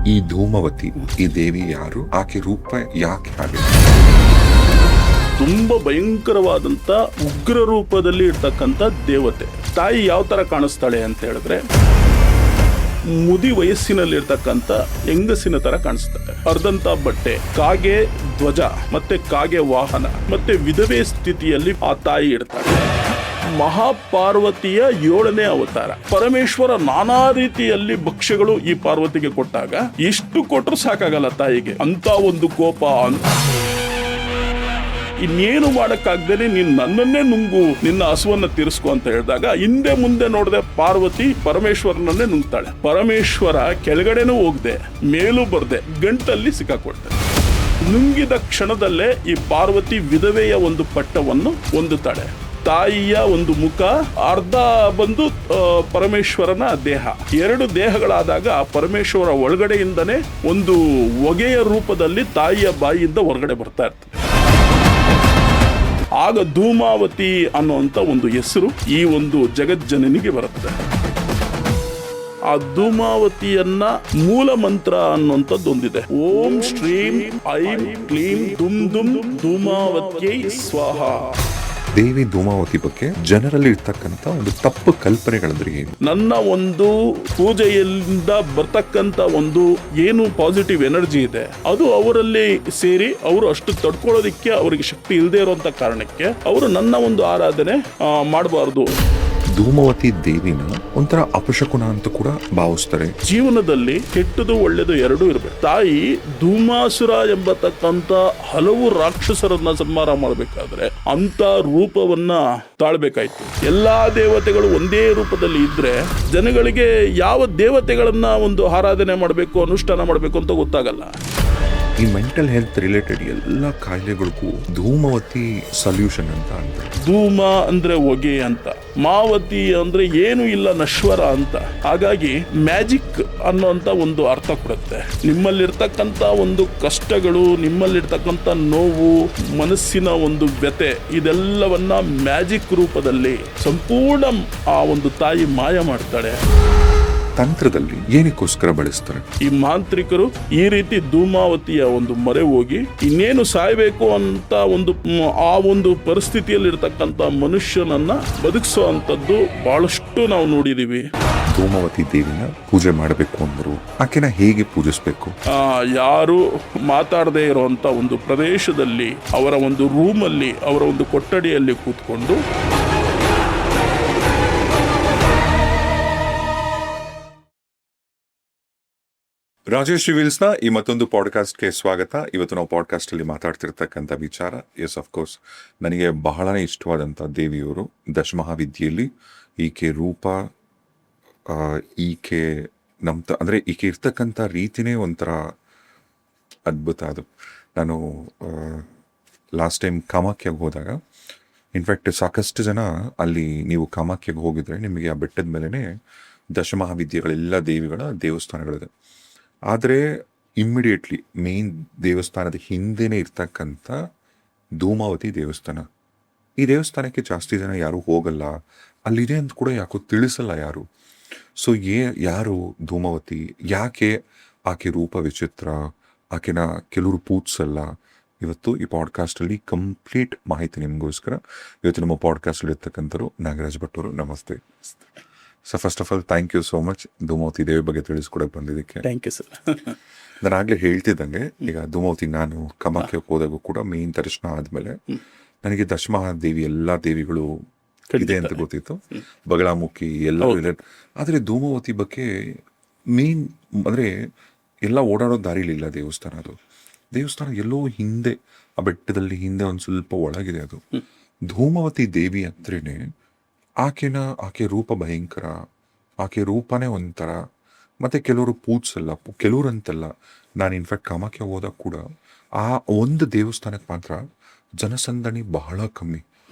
ಈ ಧೂಮವತಿ, ಈ ದೇವಿ ಯಾರು, ಆಕೆ ರೂಪ ಯಾಕೆ ಹಾಗೆ? ತುಂಬಾ ಭಯಂಕರವಾದಂತ ಉಗ್ರ ರೂಪದಲ್ಲಿ ಇರ್ತಕ್ಕಂಥ ದೇವತೆ. ತಾಯಿ ಯಾವ ತರ ಕಾಣಿಸ್ತಾಳೆ ಅಂತ ಹೇಳಿದ್ರೆ, ಮುದಿ ವಯಸ್ಸಿನಲ್ಲಿರ್ತಕ್ಕಂಥ ಹೆಂಗಸಿನ ತರ ಕಾಣಿಸ್ತಾಳೆ. ಅರ್ಧಂತ ಬಟ್ಟೆ, ಕಾಗೆ ಧ್ವಜ ಮತ್ತೆ ಕಾಗೆ ವಾಹನ, ಮತ್ತೆ ವಿಧವೆ ಸ್ಥಿತಿಯಲ್ಲಿ ಆ ತಾಯಿ ಇರ್ತಾಳೆ. ಮಹಾಪಾರ್ವತಿಯ 7ನೇ ಅವತಾರ. ಪರಮೇಶ್ವರ ನಾನಾ ರೀತಿಯಲ್ಲಿ ಭಕ್ಷ್ಯಗಳು ಈ ಪಾರ್ವತಿಗೆ ಕೊಟ್ಟಾಗ ಎಷ್ಟು ಕೊಟ್ಟರು ಸಾಕಾಗಲ್ಲ ತಾಯಿಗೆ. ಅಂತ ಒಂದು ಕೋಪ. ಇನ್ನೇನು ಮಾಡಕ್ಕಾಗ್ದೇನೆ ನೀನ್ ನನ್ನನ್ನೇ ನುಂಗು, ನಿನ್ನ ಹಸುವನ್ನ ತೀರಿಸ್ಕೊ ಅಂತ ಹೇಳಿದಾಗ ಹಿಂದೆ ಮುಂದೆ ನೋಡದೆ ಪಾರ್ವತಿ ಪರಮೇಶ್ವರನನ್ನೇ ನುಂಗ್ತಾಳೆ. ಪರಮೇಶ್ವರ ಕೆಳಗಡೆನೂ ಹೋಗದೆ ಮೇಲೂ ಬರ್ದೆ ಗಂಟಲ್ಲಿ ಸಿಕ್ಕಾಕೊಳ್ತಾಳೆ. ನುಂಗಿದ ಕ್ಷಣದಲ್ಲೇ ಈ ಪಾರ್ವತಿ ವಿಧವೆಯ ಒಂದು ಪಟ್ಟವನ್ನು ಹೊಂದುತ್ತಾಳೆ. ತಾಯಿಯ ಒಂದು ಮುಖ ಅರ್ಧ ಬಂದು ಪರಮೇಶ್ವರನ ದೇಹ. 2 ದೇಹಗಳಾದಾಗ ಪರಮೇಶ್ವರ ಒಳಗಡೆಯಿಂದನೇ ಒಂದು ಹೊಗೆಯ ರೂಪದಲ್ಲಿ ತಾಯಿಯ ಬಾಯಿಯಿಂದ ಹೊರಗಡೆ ಬರ್ತಾ ಇರ್ತದೆ. ಆಗ ಧೂಮಾವತಿ ಅನ್ನುವಂಥ ಒಂದು ಹೆಸರು ಈ ಒಂದು ಜಗಜ್ಜನನಿಗೆ ಬರುತ್ತೆ. ಆ ಧೂಮಾವತಿಯನ್ನ ಮೂಲ ಮಂತ್ರ ಅನ್ನುವಂಥದ್ದು ಒಂದಿದೆ. ಓಂ ಶ್ರೀಂ ಐಂ ಕ್ಲೀಂ ದುಮ್ ದುಮ್ ಧೂಮಾವತ್ಯೈ ಸ್ವಾಹ. ದೇವಿ ಧೂಮಾವತಿ ಬಗ್ಗೆ ಜನರಲ್ಲಿ ಇರ್ತಕ್ಕಂಥ ಒಂದು ತಪ್ಪು ಕಲ್ಪನೆಗಳಂದ್ರೆ ಏನು? ನನ್ನ ಒಂದು ಪೂಜೆಯಿಂದ ಬರ್ತಕ್ಕಂಥ ಒಂದು ಏನು ಪಾಸಿಟಿವ್ ಎನರ್ಜಿ ಇದೆ ಅದು ಅವರಲ್ಲಿ ಸೇರಿ ಅವರು ಅಷ್ಟು ತಡ್ಕೊಳ್ಳೋದಿಕ್ಕೆ ಅವರಿಗೆ ಶಕ್ತಿ ಇಲ್ಲದೆ ಇರುವಂತ ಕಾರಣಕ್ಕೆ ಅವರು ನನ್ನ ಒಂದು ಆರಾಧನೆ ಮಾಡಬಾರ್ದು. ಧೂಮವತಿ ದೇವಿನ ಒಂಥರ ಅಪಶಕುನ ಅಂತ ಕೂಡ ಭಾವಿಸ್ತಾರೆ. ಜೀವನದಲ್ಲಿ ಕೆಟ್ಟದು ಒಳ್ಳೆದು ಎರಡೂ ಇರಬೇಕು. ತಾಯಿ ಧೂಮಾಸುರ ಎಂಬತಕ್ಕಂತ ಹಲವು ರಾಕ್ಷಸರನ್ನ ಸಂಹಾರ ಮಾಡಬೇಕಾದ್ರೆ ಅಂತ ರೂಪವನ್ನ ತಾಳ್ಬೇಕಾಯ್ತು. ಎಲ್ಲಾ ದೇವತೆಗಳು ಒಂದೇ ರೂಪದಲ್ಲಿ ಇದ್ರೆ ಜನಗಳಿಗೆ ಯಾವ ದೇವತೆಗಳನ್ನ ಒಂದು ಆರಾಧನೆ ಮಾಡಬೇಕು, ಅನುಷ್ಠಾನ ಮಾಡಬೇಕು ಅಂತ ಗೊತ್ತಾಗಲ್ಲ. ಈ ಮೆಂಟಲ್ ಹೆಲ್ತ್ ರಿಲೇಟೆಡ್ ಎಲ್ಲ ಕಾಯಿಲೆಗಳಿಗೂ ಧೂಮವತಿ ಸೊಲ್ಯೂಷನ್ ಅಂತ ಅಂತಾರೆ. ಧೂಮ ಅಂದ್ರೆ ಹೊಗೆ ಅಂತ, ಮಾವತಿ ಅಂದ್ರೆ ಏನು ಇಲ್ಲ ನಶ್ವರ ಅಂತ. ಹಾಗಾಗಿ ಮ್ಯಾಜಿಕ್ ಅನ್ನೋಂತ ಒಂದು ಅರ್ಥ ಕೊಡುತ್ತೆ. ನಿಮ್ಮಲ್ಲಿರ್ತಕ್ಕಂಥ ಒಂದು ಕಷ್ಟಗಳು, ನಿಮ್ಮಲ್ಲಿರ್ತಕ್ಕಂಥ ನೋವು, ಮನಸ್ಸಿನ ಒಂದು ವ್ಯತೆ, ಇದೆಲ್ಲವನ್ನ ಮ್ಯಾಜಿಕ್ ರೂಪದಲ್ಲಿ ಸಂಪೂರ್ಣ ಆ ಒಂದು ತಾಯಿ ಮಾಯ ಮಾಡ್ತಾಳೆ. ತಂತ್ರದಲ್ಲಿ ಏನಕ್ಕೋಸ್ಕರ ಬಳಸ್ತಾರೆ ಈ ಮಾಂತ್ರಿಕರು? ಈ ರೀತಿ ಧೂಮಾವತಿಯ ಒಂದು ಮೊರೆ ಹೋಗಿ ಇನ್ನೇನು ಸಾಯ್ಬೇಕು ಅಂತ ಆ ಒಂದು ಪರಿಸ್ಥಿತಿಯಲ್ಲಿ ಇರ್ತಕ್ಕಂಥ ಮನುಷ್ಯನನ್ನ ಬದುಕಿಸೋ ಅಂತದ್ದು ಬಹಳಷ್ಟು ನಾವು ನೋಡಿದೀವಿ. ಧೂಮವತಿ ದೇವಿನ ಪೂಜೆ ಮಾಡಬೇಕು ಅಂದ್ರು ಆಕೆನ ಹೇಗೆ ಪೂಜಿಸ್ಬೇಕು? ಯಾರು ಮಾತಾಡದೇ ಇರುವಂತ ಒಂದು ಪ್ರದೇಶದಲ್ಲಿ, ಅವರ ಒಂದು ರೂಮಲ್ಲಿ, ಅವರ ಒಂದು ಕೊಠಡಿಯಲ್ಲಿ ಕೂತ್ಕೊಂಡು ರಾಜೇಶ್ ರಿವೀಲ್ಸ್ನ ಈ ಮತ್ತೊಂದು ಪಾಡ್ಕಾಸ್ಟ್ಗೆ ಸ್ವಾಗತ. ಇವತ್ತು ನಾವು ಪಾಡ್ಕಾಸ್ಟ್ ಅಲ್ಲಿ ಮಾತಾಡ್ತಿರ್ತಕ್ಕಂಥ ವಿಚಾರ, ಎಸ್ ಅಫ್ಕೋರ್ಸ್ ನನಗೆ ಬಹಳನೇ ಇಷ್ಟವಾದಂಥ ದೇವಿಯವರು ದಶಮಹಾವಿದ್ಯೆಯಲ್ಲಿ ಈಕೆ ರೂಪ, ಈಕೆ ಅಂದರೆ ಈಕೆ ಇರ್ತಕ್ಕಂಥ ರೀತಿನೇ ಒಂಥರ ಅದ್ಭುತ. ಅದು ನಾನು ಲಾಸ್ಟ್ ಟೈಮ್ ಕಾಮಾಖ್ಯಾಗೆ ಹೋದಾಗ, ಇನ್ಫ್ಯಾಕ್ಟ್ ಸಾಕಷ್ಟು ಜನ ಅಲ್ಲಿ ನೀವು ಕಾಮಾಖ್ಯಾಗೆ ಹೋಗಿದ್ರೆ ನಿಮಗೆ ಆ ಬೆಟ್ಟದ ಮೇಲೇ ದಶಮಹಾವಿದ್ಯೆಗಳೆಲ್ಲ ದೇವಿಗಳ ದೇವಸ್ಥಾನಗಳಿದೆ. ಆದರೆ ಇಮ್ಮಿಡಿಯೇಟ್ಲಿ ಮೇನ್ ದೇವಸ್ಥಾನದ ಹಿಂದೆನೇ ಇರ್ತಕ್ಕಂಥ ಧೂಮಾವತಿ ದೇವಸ್ಥಾನ, ಈ ದೇವಸ್ಥಾನಕ್ಕೆ ಜಾಸ್ತಿ ಜನ ಯಾರು ಹೋಗಲ್ಲ, ಅಲ್ಲಿದೆ ಅಂತ ಕೂಡ ಯಾಕೋ ತಿಳಿಸಲ್ಲ ಯಾರು. ಸೊ ಯಾರು ಧೂಮಾವತಿ, ಯಾಕೆ ಆಕೆ ರೂಪ ವಿಚಿತ್ರ, ಆಕೆನ ಕೆಲವರು ಪೂಜಿಸಲ್ಲ, ಇವತ್ತು ಈ ಪಾಡ್ಕಾಸ್ಟಲ್ಲಿ ಕಂಪ್ಲೀಟ್ ಮಾಹಿತಿ ನಿಮಗೋಸ್ಕರ. ಇವತ್ತು ನಮ್ಮ ಪಾಡ್ಕಾಸ್ಟಲ್ಲಿ ಇರ್ತಕ್ಕಂಥವ್ರು ನಾಗರಾಜ್ ಭಟ್ ಅವರು. ನಮಸ್ತೆ. So first of all thank you so much Dhumavati Devi ಬಗ್ಗೆ ತಿಳಿಸ್ಕೊಡಕ್ಕೆ ಬಂದಿದ್ದಕ್ಕೆ. Thank you sir. ನಾನು ಆಗ್ಲೇ ಹೇಳ್ತಿದ್ದಂಗೆ, ಈಗ ಧೂಮಾವತಿ ನಾನು ಕಾಮಾಖ್ಯಕ್ಕೆ ಹೋದಾಗೂ ಕೂಡ ಮೇನ್ ದರ್ಶನ ಆದ್ಮೇಲೆ ನನಗೆ ದಶಮಹಾದೇವಿ ಎಲ್ಲಾ ದೇವಿಗಳು ಇದೆ ಅಂತ ಗೊತ್ತಿತ್ತು, ಬಗಳಾಮುಖಿ ಎಲ್ಲ ಇದೆ. ಆದರೆ ಧೂಮಾವತಿ ಬಗ್ಗೆ ಮೇನ್ ಅಂದ್ರೆ ಎಲ್ಲ ಓಡಾಡೋ ದಾರಿಲಿಲ್ಲ ದೇವಸ್ಥಾನ. ಅದು ದೇವಸ್ಥಾನ ಎಲ್ಲೋ ಹಿಂದೆ, ಆ ಬೆಟ್ಟದಲ್ಲಿ ಹಿಂದೆ ಒಂದು ಸ್ವಲ್ಪ ಒಳಗಿದೆ. ಅದು ಧೂಮಾವತಿ ದೇವಿ ಅಂದ್ರೇನೆ ಆಕೆ ರೂಪ ಭಯಂಕರ, ಆಕೆ ರೂಪನೇ ಒಂಥರ. ಮತ್ತೆ ಕೆಲವರು ಪೂಜಿಸಲ್ಲ, ಕೆಲವ್ರು ಅಂತಲ್ಲ. ನಾನು ಇನ್ಫ್ಯಾಕ್ಟ್ ಕಾಮಾಖ್ಯ ಹೋದಾಗ ಕೂಡ ಆ ಒಂದು ದೇವಸ್ಥಾನಕ್ಕೆ ಮಾತ್ರ ಜನಸಂದಣಿ ಬಹಳ ಕಮ್ಮಿ.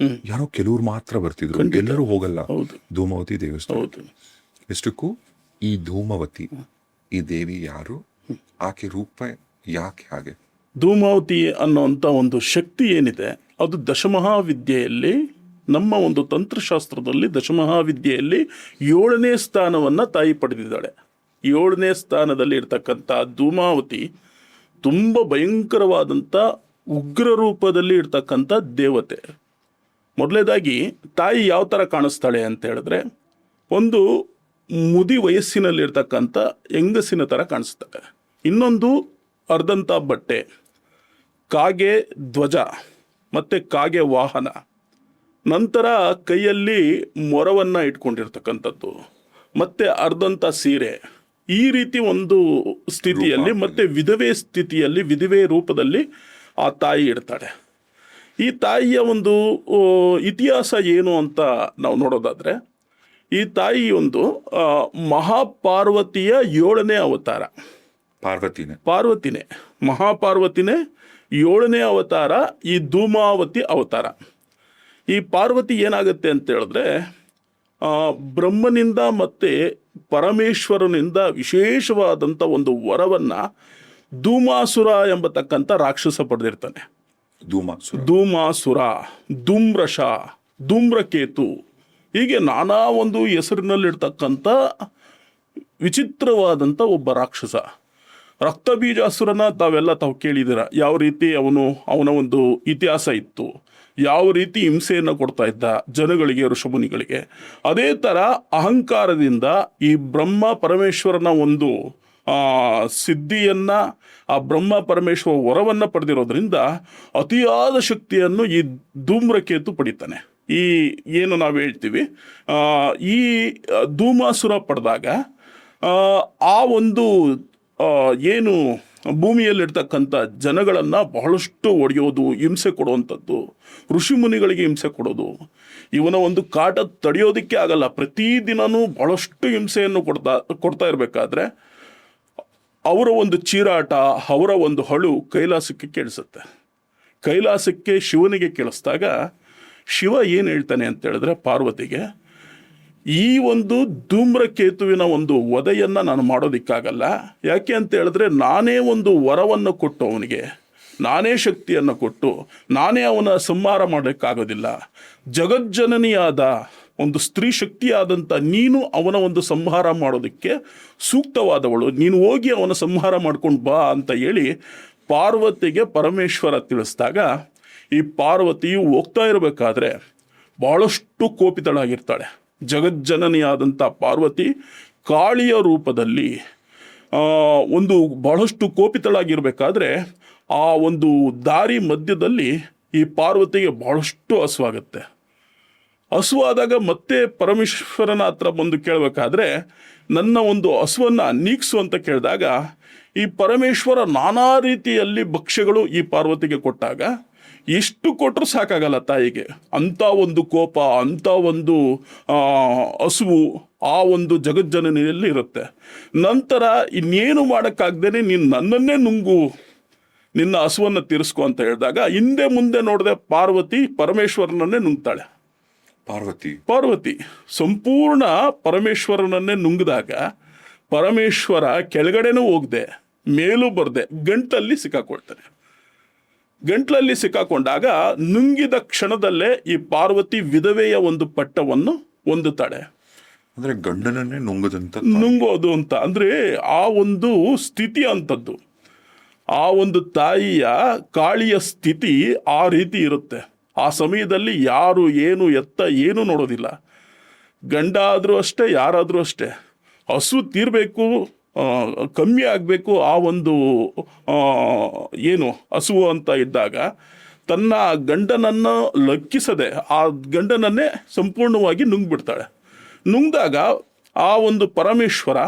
ಯಾರೋ ಕೆಲವ್ರು ಮಾತ್ರ ಬರ್ತಿದ್ರು, ಎಲ್ಲರೂ ಹೋಗಲ್ಲ ಧೂಮಾವತಿ ದೇವಸ್ಥಾನ. ಎಷ್ಟಕ್ಕೂ ಈ ಧೂಮಾವತಿ, ಈ ದೇವಿ ಯಾರು, ಆಕೆ ರೂಪ ಯಾಕೆ ಹಾಗೆ? ಧೂಮಾವತಿ ಅನ್ನೋಂಥ ಒಂದು ಶಕ್ತಿ ಏನಿದೆ ಅದು ದಶಮಹಾವಿದ್ಯೆಯಲ್ಲಿ, ನಮ್ಮ ಒಂದು ತಂತ್ರಶಾಸ್ತ್ರದಲ್ಲಿ ದಶಮಹಾವಿದ್ಯೆಯಲ್ಲಿ 7ನೇ ಸ್ಥಾನವನ್ನ ತಾಯಿ ಪಡೆದಿದ್ದಾಳೆ. 7ನೇ ಸ್ಥಾನದಲ್ಲಿ ಇರ್ತಕ್ಕಂಥ ಧೂಮಾವತಿ ತುಂಬ ಭಯಂಕರವಾದಂಥ ಉಗ್ರ ರೂಪದಲ್ಲಿ ಇರ್ತಕ್ಕಂಥ ದೇವತೆ. ಮೊದಲನೇದಾಗಿ ತಾಯಿ ಯಾವ ಥರ ಕಾಣಿಸ್ತಾಳೆ ಅಂತ ಹೇಳಿದ್ರೆ, ಒಂದು ಮುದಿ ವಯಸ್ಸಿನಲ್ಲಿರ್ತಕ್ಕಂಥ ಹೆಂಗಸಿನ ಥರ ಕಾಣಿಸ್ತಾಳೆ. ಇನ್ನೊಂದು ಅರ್ಧಂತ ಬಟ್ಟೆ, ಕಾಗೆ ಧ್ವಜ ಮತ್ತು ಕಾಗೆ ವಾಹನ, ನಂತರ ಕೈಯಲ್ಲಿ ಮೊರವನ್ನು ಇಟ್ಕೊಂಡಿರ್ತಕ್ಕಂಥದ್ದು, ಮತ್ತು ಅರ್ಧಂತ ಸೀರೆ. ಈ ರೀತಿ ಒಂದು ಸ್ಥಿತಿಯಲ್ಲಿ ಮತ್ತು ವಿಧವೆ ಸ್ಥಿತಿಯಲ್ಲಿ, ವಿಧವೆ ರೂಪದಲ್ಲಿ ಆ ತಾಯಿ ಇರ್ತಾಳೆ. ಈ ತಾಯಿಯ ಒಂದು ಇತಿಹಾಸ ಏನು ಅಂತ ನಾವು ನೋಡೋದಾದರೆ, ಈ ತಾಯಿ ಒಂದು ಮಹಾಪಾರ್ವತಿಯ 7ನೇ ಅವತಾರ. ಪಾರ್ವತಿನೇ ಮಹಾಪಾರ್ವತಿನೇ 7ನೇ ಅವತಾರ ಈ ಧೂಮಾವತಿ ಅವತಾರ. ಈ ಪಾರ್ವತಿ ಏನಾಗುತ್ತೆ ಅಂತ ಹೇಳಿದ್ರೆ, ಬ್ರಹ್ಮನಿಂದ ಮತ್ತು ಪರಮೇಶ್ವರನಿಂದ ವಿಶೇಷವಾದಂಥ ಒಂದು ವರವನ್ನು ಧೂಮಾಸುರ ಎಂಬತಕ್ಕಂಥ ರಾಕ್ಷಸ ಪಡೆದಿರ್ತಾನೆ. ಧೂಮಾಸುರ, ಧೂಮ್ರಶ, ಧೂಮ್ರಕೇತು, ಹೀಗೆ ನಾನಾ ಒಂದು ಹೆಸರಿನಲ್ಲಿರ್ತಕ್ಕಂಥ ವಿಚಿತ್ರವಾದಂಥ ಒಬ್ಬ ರಾಕ್ಷಸ. ರಕ್ತಬೀಜಾಸುರನ ತಾವು ಕೇಳಿದ್ದೀರ, ಯಾವ ರೀತಿ ಅವನ ಒಂದು ಇತಿಹಾಸ ಇತ್ತು, ಯಾವ ರೀತಿ ಹಿಂಸೆಯನ್ನು ಕೊಡ್ತಾ ಇದ್ದ ಜನಗಳಿಗೆ, ಋಷಮುನಿಗಳಿಗೆ. ಅದೇ ಥರ ಅಹಂಕಾರದಿಂದ ಈ ಬ್ರಹ್ಮ ಪರಮೇಶ್ವರನ ಒಂದು ಸಿದ್ಧಿಯನ್ನು, ಆ ಬ್ರಹ್ಮ ಪರಮೇಶ್ವರ ವರವನ್ನು ಪಡೆದಿರೋದ್ರಿಂದ ಅತಿಯಾದ ಶಕ್ತಿಯನ್ನು ಈ ಧೂಮ್ರಕೇತು ಪಡಿತಾನೆ. ಈ ಏನು ನಾವು ಹೇಳ್ತೀವಿ, ಈ ಧೂಮಾಸುರ ಪಡೆದಾಗ ಆ ಒಂದು ಏನು ಭೂಮಿಯಲ್ಲಿರ್ತಕ್ಕಂಥ ಜನಗಳನ್ನು ಬಹಳಷ್ಟು ಒಡೆಯೋದು, ಹಿಂಸೆ ಕೊಡುವಂಥದ್ದು, ಋಷಿಮುನಿಗಳಿಗೆ ಹಿಂಸೆ ಕೊಡೋದು, ಇವನ ಒಂದು ಕಾಟ ತಡೆಯೋದಕ್ಕೆ ಆಗಲ್ಲ. ಪ್ರತಿದಿನವೂ ಬಹಳಷ್ಟು ಹಿಂಸೆಯನ್ನು ಕೊಡ್ತಾ ಇರಬೇಕಾದ್ರೆ ಅವರ ಒಂದು ಚೀರಾಟ, ಅವರ ಒಂದು ಹಳು ಕೈಲಾಸಕ್ಕೆ ಕೇಳಿಸುತ್ತೆ. ಕೈಲಾಸಕ್ಕೆ ಶಿವನಿಗೆ ಕೇಳಿಸ್ದಾಗ ಶಿವ ಏನು ಹೇಳ್ತಾನೆ ಅಂತ ಹೇಳಿದ್ರೆ, ಪಾರ್ವತಿಗೆ, ಈ ಒಂದು ಧೂಮ್ರಕೇತುವಿನ ಒಂದು ವಧೆಯನ್ನು ನಾನು ಮಾಡೋದಕ್ಕಾಗಲ್ಲ. ಯಾಕೆ ಅಂತ ಹೇಳಿದ್ರೆ, ನಾನೇ ಒಂದು ವರವನ್ನು ಕೊಟ್ಟು ಅವನಿಗೆ, ನಾನೇ ಶಕ್ತಿಯನ್ನು ಕೊಟ್ಟು ನಾನೇ ಅವನ ಸಂಹಾರ ಮಾಡೋಕ್ಕಾಗೋದಿಲ್ಲ. ಜಗಜ್ಜನನಿಯಾದ ಒಂದು ಸ್ತ್ರೀ ಶಕ್ತಿಯಾದಂಥ ನೀನು ಅವನ ಒಂದು ಸಂಹಾರ ಮಾಡೋದಕ್ಕೆ ಸೂಕ್ತವಾದವಳು, ನೀನು ಹೋಗಿ ಅವನ ಸಂಹಾರ ಮಾಡ್ಕೊಂಡು ಬಾ ಅಂತ ಹೇಳಿ ಪಾರ್ವತಿಗೆ ಪರಮೇಶ್ವರ ತಿಳಿಸಿದಾಗ, ಈ ಪಾರ್ವತಿಯು ಹೋಗ್ತಾ ಇರಬೇಕಾದ್ರೆ ಬಹಳಷ್ಟು ಕೋಪಿತಳಾಗಿರ್ತಾಳೆ. ಜಗಜ್ಜನನಿಯಾದಂಥ ಪಾರ್ವತಿ ಕಾಳಿಯ ರೂಪದಲ್ಲಿ ಒಂದು ಬಹಳಷ್ಟು ಕೋಪಿತಳಾಗಿರ್ಬೇಕಾದ್ರೆ ಆ ಒಂದು ದಾರಿ ಮಧ್ಯದಲ್ಲಿ ಈ ಪಾರ್ವತಿಗೆ ಬಹಳಷ್ಟು ಹಸುವಾಗುತ್ತೆ. ಹಸುವಾದಾಗ ಮತ್ತೆ ಪರಮೇಶ್ವರನ ಹತ್ರ ಬಂದು ಕೇಳಬೇಕಾದ್ರೆ, ನನ್ನ ಒಂದು ಹಸುವನ್ನು ನೀಗಿಸು ಅಂತ ಕೇಳಿದಾಗ ಈ ಪರಮೇಶ್ವರ ನಾನಾ ರೀತಿಯಲ್ಲಿ ಭಕ್ಷ್ಯಗಳು ಈ ಪಾರ್ವತಿಗೆ ಕೊಟ್ಟಾಗ ಎಷ್ಟು ಕೊಟ್ಟರು ಸಾಕಾಗಲ್ಲ ತಾಯಿಗೆ. ಅಂಥ ಒಂದು ಕೋಪ, ಅಂಥ ಒಂದು ಹಸುವು ಆ ಒಂದು ಜಗಜ್ಜನನಿಯಲ್ಲಿ ಇರುತ್ತೆ. ನಂತರ ಇನ್ನೇನು ಮಾಡೋಕ್ಕಾಗ್ದೇ ನೀನು ನನ್ನನ್ನೇ ನುಂಗು, ನಿನ್ನ ಹಸುವನ್ನು ತೀರಿಸ್ಕೊ ಅಂತ ಹೇಳಿದಾಗ ಹಿಂದೆ ಮುಂದೆ ನೋಡದೆ ಪಾರ್ವತಿ ಪರಮೇಶ್ವರನನ್ನೇ ನುಂಗ್ತಾಳೆ. ಪಾರ್ವತಿ ಸಂಪೂರ್ಣ ಪರಮೇಶ್ವರನನ್ನೇ ನುಂಗಿದಾಗ ಪರಮೇಶ್ವರ ಕೆಳಗಡೆನೂ ಹೋಗದೆ ಮೇಲೂ ಬರದೆ ಗಂಟಲ್ಲಿ ಸಿಕ್ಕಾಕೊಳ್ತಾನೆ. ಗಂಟ್ಲಲ್ಲಿ ಸಿಕ್ಕಾಕೊಂಡಾಗ ನುಂಗಿದ ಕ್ಷಣದಲ್ಲೇ ಈ ಪಾರ್ವತಿ ವಿಧವೆಯ ಒಂದು ಪಟ್ಟವನ್ನು ಹೊಂದುತ್ತಾಳೆ. ಅಂದ್ರೆ ಗಂಡನನ್ನೇ ನುಂಗೋದು ಅಂತ ಅಂದ್ರೆ ಆ ಒಂದು ಸ್ಥಿತಿ ಅಂತದ್ದು. ಆ ಒಂದು ತಾಯಿಯ ಕಾಳಿಯ ಸ್ಥಿತಿ ಆ ರೀತಿ ಇರುತ್ತೆ. ಆ ಸಮಯದಲ್ಲಿ ಯಾರು ಏನು ಎತ್ತ ಏನು ನೋಡೋದಿಲ್ಲ. ಗಂಡ ಆದರೂ ಅಷ್ಟೇ, ಯಾರಾದರೂ ಅಷ್ಟೇ. ಹಸು ತೀರಬೇಕು, ಕಮ್ಮಿ ಆಗಬೇಕು, ಆ ಒಂದು ಏನು ಹಸುವು ಅಂತ ಇದ್ದಾಗ ತನ್ನ ಗಂಡನನ್ನು ಲಕ್ಕಿಸದೆ ಆ ಗಂಡನನ್ನೇ ಸಂಪೂರ್ಣವಾಗಿ ನುಂಗ್ಬಿಡ್ತಾಳೆ. ನುಂಗ್ದಾಗ ಆ ಒಂದು ಪರಮೇಶ್ವರ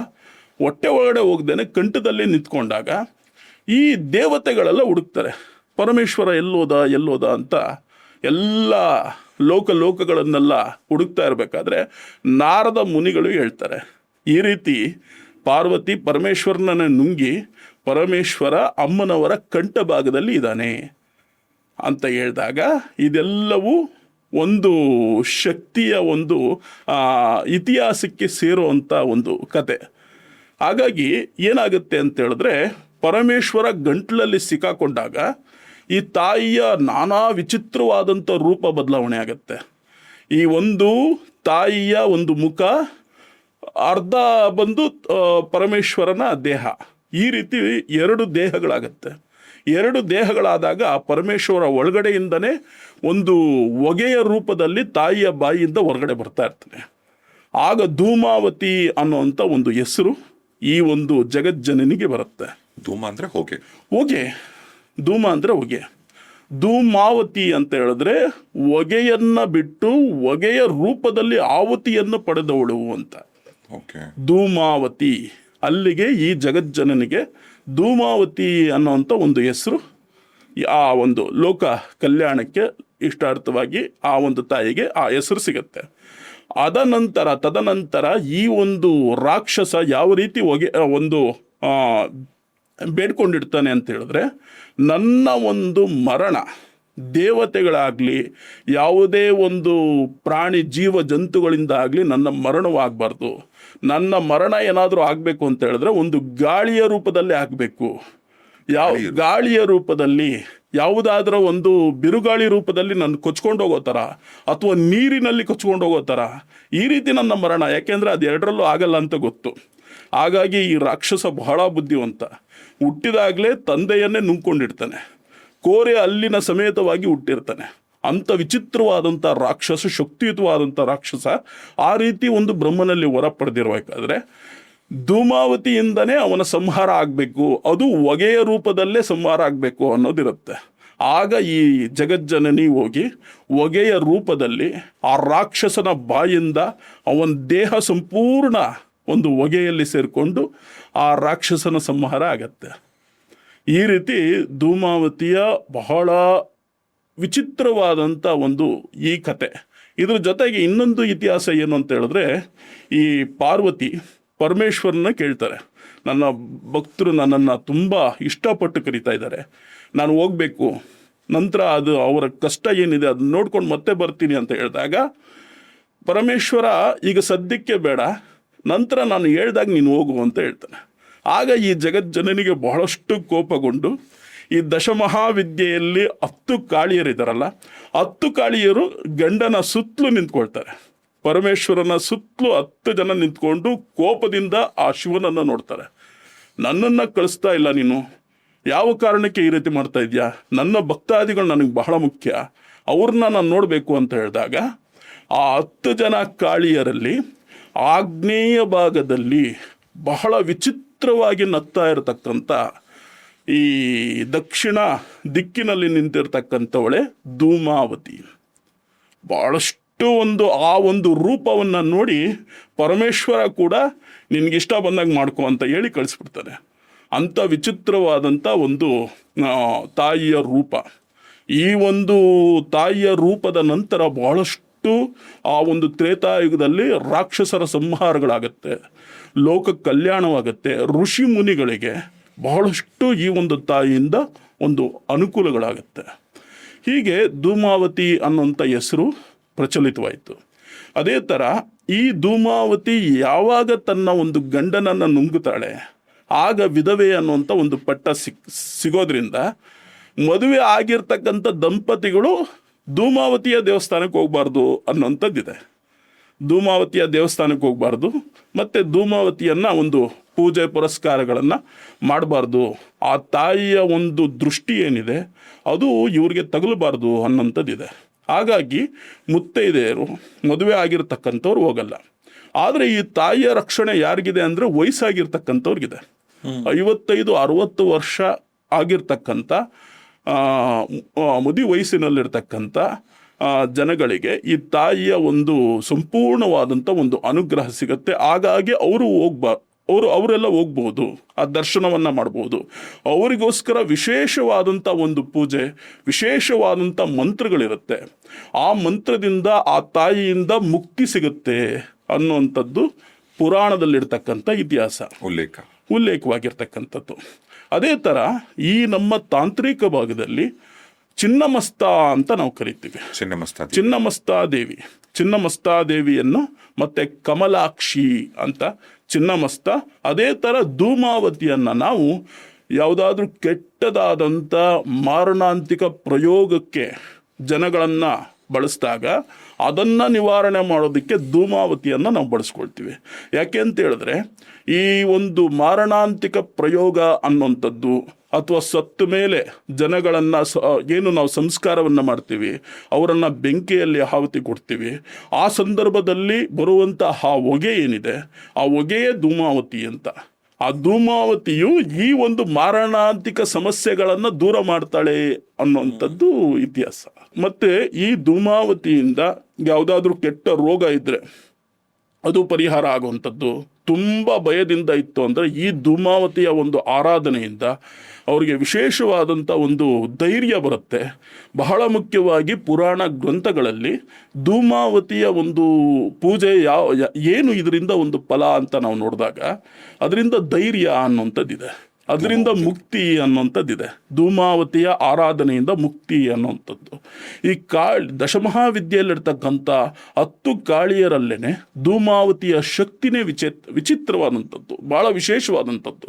ಹೊಟ್ಟೆ ಒಳಗಡೆ ಹೋಗ್ದೇನೆ ಕಂಠದಲ್ಲಿ ನಿಂತ್ಕೊಂಡಾಗ ಈ ದೇವತೆಗಳೆಲ್ಲ ಹುಡುಕ್ತಾರೆ, ಪರಮೇಶ್ವರ ಎಲ್ಲೋದ ಅಂತ ಎಲ್ಲ ಲೋಕಗಳನ್ನೆಲ್ಲ ಹುಡುಕ್ತಾ ಇರಬೇಕಾದ್ರೆ ನಾರದ ಮುನಿಗಳು ಹೇಳ್ತಾರೆ, ಈ ರೀತಿ ಪಾರ್ವತಿ ಪರಮೇಶ್ವರನನ್ನು ನುಂಗಿ ಪರಮೇಶ್ವರ ಅಮ್ಮನವರ ಕಂಠ ಭಾಗದಲ್ಲಿ ಇದ್ದಾನೆ ಅಂತ ಹೇಳಿದಾಗ ಇದೆಲ್ಲವೂ ಒಂದು ಶಕ್ತಿಯ ಒಂದು ಇತಿಹಾಸಕ್ಕೆ ಸೇರುವಂಥ ಒಂದು ಕತೆ. ಹಾಗಾಗಿ ಏನಾಗುತ್ತೆ ಅಂತ ಹೇಳಿದ್ರೆ, ಪರಮೇಶ್ವರ ಗಂಟ್ಲಲ್ಲಿ ಸಿಕ್ಕಾಕೊಂಡಾಗ ಈ ತಾಯಿಯ ನಾನಾ ವಿಚಿತ್ರವಾದಂಥ ರೂಪ ಬದಲಾವಣೆ ಆಗುತ್ತೆ. ಈ ಒಂದು ತಾಯಿಯ ಒಂದು ಮುಖ ಅರ್ಧ ಬಂದು ಪರಮೇಶ್ವರನ ದೇಹ. ಈ ರೀತಿ 2 ದೇಹಗಳಾಗತ್ತೆ. 2 ದೇಹಗಳಾದಾಗ ಪರಮೇಶ್ವರ ಒಳಗಡೆಯಿಂದನೇ ಒಂದು ಹೊಗೆಯ ರೂಪದಲ್ಲಿ ತಾಯಿಯ ಬಾಯಿಯಿಂದ ಹೊರಗಡೆ ಬರ್ತಾ ಇರ್ತಾನೆ. ಆಗ ಧೂಮಾವತಿ ಅನ್ನುವಂಥ ಒಂದು ಹೆಸರು ಈ ಒಂದು ಜಗಜ್ಜನನಿಗೆ ಬರುತ್ತೆ. ಧೂಮ ಅಂದ್ರೆ ಹೊಗೆ. ಹೊಗೆ, ಧೂಮ ಅಂದರೆ ಹೊಗೆ. ಧೂಮಾವತಿ ಅಂತ ಹೇಳಿದ್ರೆ ಹೊಗೆಯನ್ನ ಬಿಟ್ಟು ಹೊಗೆಯ ರೂಪದಲ್ಲಿ ಆವತಿಯನ್ನು ಪಡೆದವಳು ಅಂತ. ಓಕೆ. ಧೂಮಾವತಿ, ಅಲ್ಲಿಗೆ ಈ ಜಗಜ್ಜನನಿಗೆ ಧೂಮಾವತಿ ಅನ್ನೋಂಥ ಒಂದು ಹೆಸರು ಆ ಒಂದು ಲೋಕ ಕಲ್ಯಾಣಕ್ಕೆ ಇಷ್ಟಾರ್ಥವಾಗಿ ಆ ಒಂದು ತಾಯಿಗೆ ಆ ಹೆಸರು ಸಿಗತ್ತೆ. ತದನಂತರ ಈ ಒಂದು ರಾಕ್ಷಸ ಯಾವ ರೀತಿ ಒಂದು ಬೇಡ್ಕೊಂಡಿರ್ತಾನೆ ಅಂತ ಹೇಳಿದ್ರೆ, ನನ್ನ ಒಂದು ಮರಣ ದೇವತೆಗಳಾಗಲಿ ಯಾವುದೇ ಒಂದು ಪ್ರಾಣಿ ಜೀವ ಜಂತುಗಳಿಂದ ಆಗಲಿ ನನ್ನ ಮರಣವಾಗಬಾರ್ದು. ನನ್ನ ಮರಣ ಏನಾದರೂ ಆಗಬೇಕು ಅಂತ ಹೇಳಿದ್ರೆ ಒಂದು ಗಾಳಿಯ ರೂಪದಲ್ಲಿ ಆಗಬೇಕು. ಗಾಳಿಯ ರೂಪದಲ್ಲಿ, ಯಾವುದಾದ್ರೂ ಒಂದು ಬಿರುಗಾಳಿ ರೂಪದಲ್ಲಿ ನನ್ನ ಕೊಚ್ಕೊಂಡು ಹೋಗೋ ಥರ ಅಥವಾ ನೀರಿನಲ್ಲಿ ಕೊಚ್ಕೊಂಡು ಹೋಗೋ ಥರ ಈ ರೀತಿ ನನ್ನ ಮರಣ. ಯಾಕೆಂದರೆ ಅದು ಎರಡರಲ್ಲೂ ಆಗಲ್ಲ ಅಂತ ಗೊತ್ತು. ಹಾಗಾಗಿ ಈ ರಾಕ್ಷಸ ಬಹಳ ಬುದ್ಧಿವಂತ. ಹುಟ್ಟಿದಾಗಲೇ ತಂದೆಯನ್ನೇ ನುಂಗ್ಕೊಂಡಿರ್ತಾನೆ. ಕೋರೆ ಅಲ್ಲಿನ ಸಮೇತವಾಗಿ ಹುಟ್ಟಿರ್ತಾನೆ. ಅಂಥ ವಿಚಿತ್ರವಾದಂಥ ರಾಕ್ಷಸ, ಶಕ್ತಿಯುತವಾದಂಥ ರಾಕ್ಷಸ. ಆ ರೀತಿ ಒಂದು ಬ್ರಹ್ಮನಲ್ಲಿ ಹೊರ ಪಡೆದಿರಬೇಕಾದ್ರೆ ಧೂಮಾವತಿಯಿಂದನೇ ಅವನ ಸಂಹಾರ ಆಗಬೇಕು, ಅದು ಹೊಗೆಯ ರೂಪದಲ್ಲೇ ಸಂಹಾರ ಆಗಬೇಕು ಅನ್ನೋದಿರುತ್ತೆ. ಆಗ ಈ ಜಗಜ್ಜನನಿ ಹೋಗಿ ಹೊಗೆಯ ರೂಪದಲ್ಲಿ ಆ ರಾಕ್ಷಸನ ಬಾಯಿಂದ ಅವನ ದೇಹ ಸಂಪೂರ್ಣ ಒಂದು ಹೊಗೆಯಲ್ಲಿ ಸೇರಿಕೊಂಡು ಆ ರಾಕ್ಷಸನ ಸಂಹಾರ ಆಗತ್ತೆ. ಈ ರೀತಿ ಧೂಮಾವತಿಯ ಬಹಳ ವಿಚಿತ್ರವಾದಂಥ ಒಂದು ಈ ಕತೆ. ಇದ್ರ ಜೊತೆಗೆ ಇನ್ನೊಂದು ಇತಿಹಾಸ ಏನು ಅಂತ ಹೇಳಿದ್ರೆ, ಈ ಪಾರ್ವತಿ ಪರಮೇಶ್ವರನ ಕೇಳ್ತಾರೆ, ನನ್ನ ಭಕ್ತರು ನನ್ನನ್ನು ತುಂಬ ಇಷ್ಟಪಟ್ಟು ಕರೀತಾ ಇದ್ದಾರೆ, ನಾನು ಹೋಗಬೇಕು, ನಂತರ ಅದು ಅವರ ಕಷ್ಟ ಏನಿದೆ ಅದನ್ನ ನೋಡ್ಕೊಂಡು ಮತ್ತೆ ಬರ್ತೀನಿ ಅಂತ ಹೇಳಿದಾಗ ಪರಮೇಶ್ವರ ಈಗ ಸದ್ಯಕ್ಕೆ ಬೇಡ, ನಂತರ ನಾನು ಹೇಳ್ದಾಗ ನೀನು ಹೋಗು ಅಂತ ಹೇಳ್ತಾನೆ. ಆಗ ಈ ಜಗಜ್ಜನನಿಗೆ ಬಹಳಷ್ಟು ಕೋಪಗೊಂಡು ಈ ದಶಮಹಾವಿದ್ಯೆಯಲ್ಲಿ 10 ಕಾಳಿಯರಿದ್ದಾರಲ್ಲ, 10 ಕಾಳಿಯರು ಗಂಡನ ಸುತ್ತಲೂ ನಿಂತ್ಕೊಳ್ತಾರೆ. ಪರಮೇಶ್ವರನ ಸುತ್ತಲೂ 10 ಜನ ನಿಂತ್ಕೊಂಡು ಕೋಪದಿಂದ ಆ ಶಿವನನ್ನು ನೋಡ್ತಾರೆ. ನನ್ನನ್ನು ಕಳಿಸ್ತಾ ಇಲ್ಲ ನೀನು, ಯಾವ ಕಾರಣಕ್ಕೆ ಈ ರೀತಿ ಮಾಡ್ತಾ ಇದೆಯಾ? ನನ್ನ ಭಕ್ತಾದಿಗಳು ನನಗೆ ಬಹಳ ಮುಖ್ಯ, ಅವ್ರನ್ನ ನಾನು ನೋಡಬೇಕು ಅಂತ ಹೇಳಿದಾಗ ಆ 10 ಜನ ಕಾಳಿಯರಲ್ಲಿ ಆಗ್ನೇಯ ಭಾಗದಲ್ಲಿ ಬಹಳ ವಿಚಿತ್ರವಾಗಿ ನಗ್ತಾ ಇರತಕ್ಕಂಥ ಈ ದಕ್ಷಿಣ ದಿಕ್ಕಿನಲ್ಲಿ ನಿಂತಿರ್ತಕ್ಕಂಥವಳೆ ಧೂಮಾವತಿ. ಬಹಳಷ್ಟು ಆ ಒಂದು ರೂಪವನ್ನು ನೋಡಿ ಪರಮೇಶ್ವರ ಕೂಡ ನಿನಗಿಷ್ಟ ಬಂದಾಗ ಮಾಡ್ಕೊ ಅಂತ ಹೇಳಿ ಕಳಿಸ್ಬಿಡ್ತಾನೆ. ಅಂಥ ವಿಚಿತ್ರವಾದಂಥ ಒಂದು ತಾಯಿಯ ರೂಪ. ಈ ಒಂದು ತಾಯಿಯ ರೂಪದ ನಂತರ ಬಹಳಷ್ಟು ಆ ಒಂದು ತ್ರೇತಾಯುಗದಲ್ಲಿ ರಾಕ್ಷಸರ ಸಂಹಾರಗಳಾಗತ್ತೆ, ಲೋಕ ಕಲ್ಯಾಣವಾಗತ್ತೆ. ಋಷಿ ಮುನಿಗಳಿಗೆ ಬಹಳಷ್ಟು ಈ ಒಂದು ತಾಯಿಯಿಂದ ಒಂದು ಅನುಕೂಲಗಳಾಗತ್ತೆ. ಹೀಗೆ ಧೂಮಾವತಿ ಅನ್ನುವಂಥ ಹೆಸರು ಪ್ರಚಲಿತವಾಯಿತು. ಅದೇ ಥರ ಈ ಧೂಮಾವತಿ ಯಾವಾಗ ತನ್ನ ಒಂದು ಗಂಡನನ್ನು ನುಂಗುತ್ತಾಳೆ, ಆಗ ವಿಧವೆ ಅನ್ನುವಂಥ ಒಂದು ಪಟ್ಟ ಸಿಗೋದ್ರಿಂದ ಮದುವೆ ಆಗಿರ್ತಕ್ಕಂಥ ದಂಪತಿಗಳು ಧೂಮಾವತಿಯ ದೇವಸ್ಥಾನಕ್ಕೆ ಹೋಗಬಾರ್ದು ಅನ್ನೋಂಥದ್ದಿದೆ. ಧೂಮಾವತಿಯ ದೇವಸ್ಥಾನಕ್ಕೆ ಹೋಗಬಾರ್ದು, ಮತ್ತು ಧೂಮಾವತಿಯನ್ನು ಒಂದು ಪೂಜೆ ಪುರಸ್ಕಾರಗಳನ್ನು ಮಾಡಬಾರ್ದು. ಆ ತಾಯಿಯ ಒಂದು ದೃಷ್ಟಿ ಏನಿದೆ ಅದು ಇವ್ರಿಗೆ ತಗಲಬಾರ್ದು ಅನ್ನೋಂಥದ್ದಿದೆ. ಹಾಗಾಗಿ ಮುತ್ತೈದೆಯರು ಮದುವೆ ಆಗಿರ್ತಕ್ಕಂಥವ್ರು ಹೋಗಲ್ಲ. ಆದರೆ ಈ ತಾಯಿಯ ರಕ್ಷಣೆ ಯಾರಿಗಿದೆ ಅಂದರೆ ವಯಸ್ಸಾಗಿರ್ತಕ್ಕಂಥವ್ರಿಗಿದೆ. 55-60 ವರ್ಷ ಆಗಿರ್ತಕ್ಕಂಥ ಮುದಿ ವಯಸ್ಸಿನಲ್ಲಿರ್ತಕ್ಕಂಥ ಜನಗಳಿಗೆ ಈ ತಾಯಿಯ ಒಂದು ಸಂಪೂರ್ಣವಾದಂಥ ಒಂದು ಅನುಗ್ರಹ ಸಿಗುತ್ತೆ. ಹಾಗಾಗಿ ಅವರೆಲ್ಲ ಹೋಗ್ಬೋದು, ಆ ದರ್ಶನವನ್ನು ಮಾಡ್ಬೋದು. ಅವರಿಗೋಸ್ಕರ ವಿಶೇಷವಾದಂಥ ಒಂದು ಪೂಜೆ, ವಿಶೇಷವಾದಂಥ ಮಂತ್ರಗಳಿರುತ್ತೆ. ಆ ಮಂತ್ರದಿಂದ ಆ ತಾಯಿಯಿಂದ ಮುಕ್ತಿ ಸಿಗುತ್ತೆ ಅನ್ನುವಂಥದ್ದು ಪುರಾಣದಲ್ಲಿರ್ತಕ್ಕಂಥ ಇತಿಹಾಸ, ಉಲ್ಲೇಖವಾಗಿರ್ತಕ್ಕಂಥದ್ದು. ಅದೇ ಥರ ಈ ನಮ್ಮ ತಾಂತ್ರಿಕ ಭಾಗದಲ್ಲಿ ಚಿನ್ನಮಸ್ತ ಅಂತ ನಾವು ಕರಿತೀವಿ. ಚಿನ್ನಮಸ್ತಾ ದೇವಿಯನ್ನು ಮತ್ತೆ ಕಮಲಾಕ್ಷಿ ಅಂತ ಚಿನ್ನಮಸ್ತ. ಅದೇ ಥರ ಧೂಮಾವತಿಯನ್ನು ನಾವು ಯಾವುದಾದ್ರೂ ಕೆಟ್ಟದಾದಂಥ ಮಾರಣಾಂತಿಕ ಪ್ರಯೋಗಕ್ಕೆ ಜನಗಳನ್ನು ಬಳಸಿದಾಗ ಅದನ್ನು ನಿವಾರಣೆ ಮಾಡೋದಕ್ಕೆ ಧೂಮಾವತಿಯನ್ನು ನಾವು ಬಳಸ್ಕೊಳ್ತೀವಿ. ಯಾಕೆ ಅಂತ ಹೇಳಿದ್ರೆ ಈ ಒಂದು ಮಾರಣಾಂತಿಕ ಪ್ರಯೋಗ ಅನ್ನುವಂಥದ್ದು ಅಥವಾ ಸತ್ತ ಮೇಲೆ ಜನಗಳನ್ನು ಏನು ನಾವು ಸಂಸ್ಕಾರವನ್ನು ಮಾಡ್ತೀವಿ, ಅವರನ್ನು ಬೆಂಕಿಯಲ್ಲಿ ಆಹುತಿ ಕೊಡ್ತೀವಿ, ಆ ಸಂದರ್ಭದಲ್ಲಿ ಬರುವಂಥ ಆ ಹೊಗೆ ಏನಿದೆ, ಆ ಹೊಗೆಯೇ ಧೂಮಾವತಿ ಅಂತ. ಆ ಧೂಮಾವತಿಯು ಈ ಒಂದು ಮಾರಣಾಂತಿಕ ಸಮಸ್ಯೆಗಳನ್ನು ದೂರ ಮಾಡ್ತಾಳೆ ಅನ್ನುವಂಥದ್ದು ಇತಿಹಾಸ. ಮತ್ತೆ ಈ ಧೂಮಾವತಿಯಿಂದ ಯಾವುದಾದ್ರೂ ಕೆಟ್ಟ ರೋಗ ಇದ್ದರೆ ಅದು ಪರಿಹಾರ ಆಗುವಂಥದ್ದು. ತುಂಬ ಭಯದಿಂದ ಇತ್ತು ಅಂದರೆ ಈ ಧೂಮಾವತಿಯ ಒಂದು ಆರಾಧನೆಯಿಂದ ಅವರಿಗೆ ವಿಶೇಷವಾದಂಥ ಒಂದು ಧೈರ್ಯ ಬರುತ್ತೆ. ಬಹಳ ಮುಖ್ಯವಾಗಿ ಪುರಾಣ ಗ್ರಂಥಗಳಲ್ಲಿ ಧೂಮಾವತಿಯ ಒಂದು ಪೂಜೆ ಏನು ಇದರಿಂದ ಒಂದು ಫಲ ಅಂತ ನಾವು ನೋಡಿದಾಗ ಅದರಿಂದ ಧೈರ್ಯ ಅನ್ನುವಂಥದ್ದಿದೆ, ಅದರಿಂದ ಮುಕ್ತಿ ಅನ್ನುವಂಥದ್ದಿದೆ. ಧೂಮಾವತಿಯ ಆರಾಧನೆಯಿಂದ ಮುಕ್ತಿ ಅನ್ನುವಂಥದ್ದು. ಈ ದಶಮಹಾವಿದ್ಯೆಯಲ್ಲಿರ್ತಕ್ಕಂಥ 10 ಕಾಳಿಯರಲ್ಲೇನೆ ಧೂಮಾವತಿಯ ಶಕ್ತಿನೇ ವಿಚಿತ್ರವಾದಂಥದ್ದು, ಭಾಳ ವಿಶೇಷವಾದಂಥದ್ದು.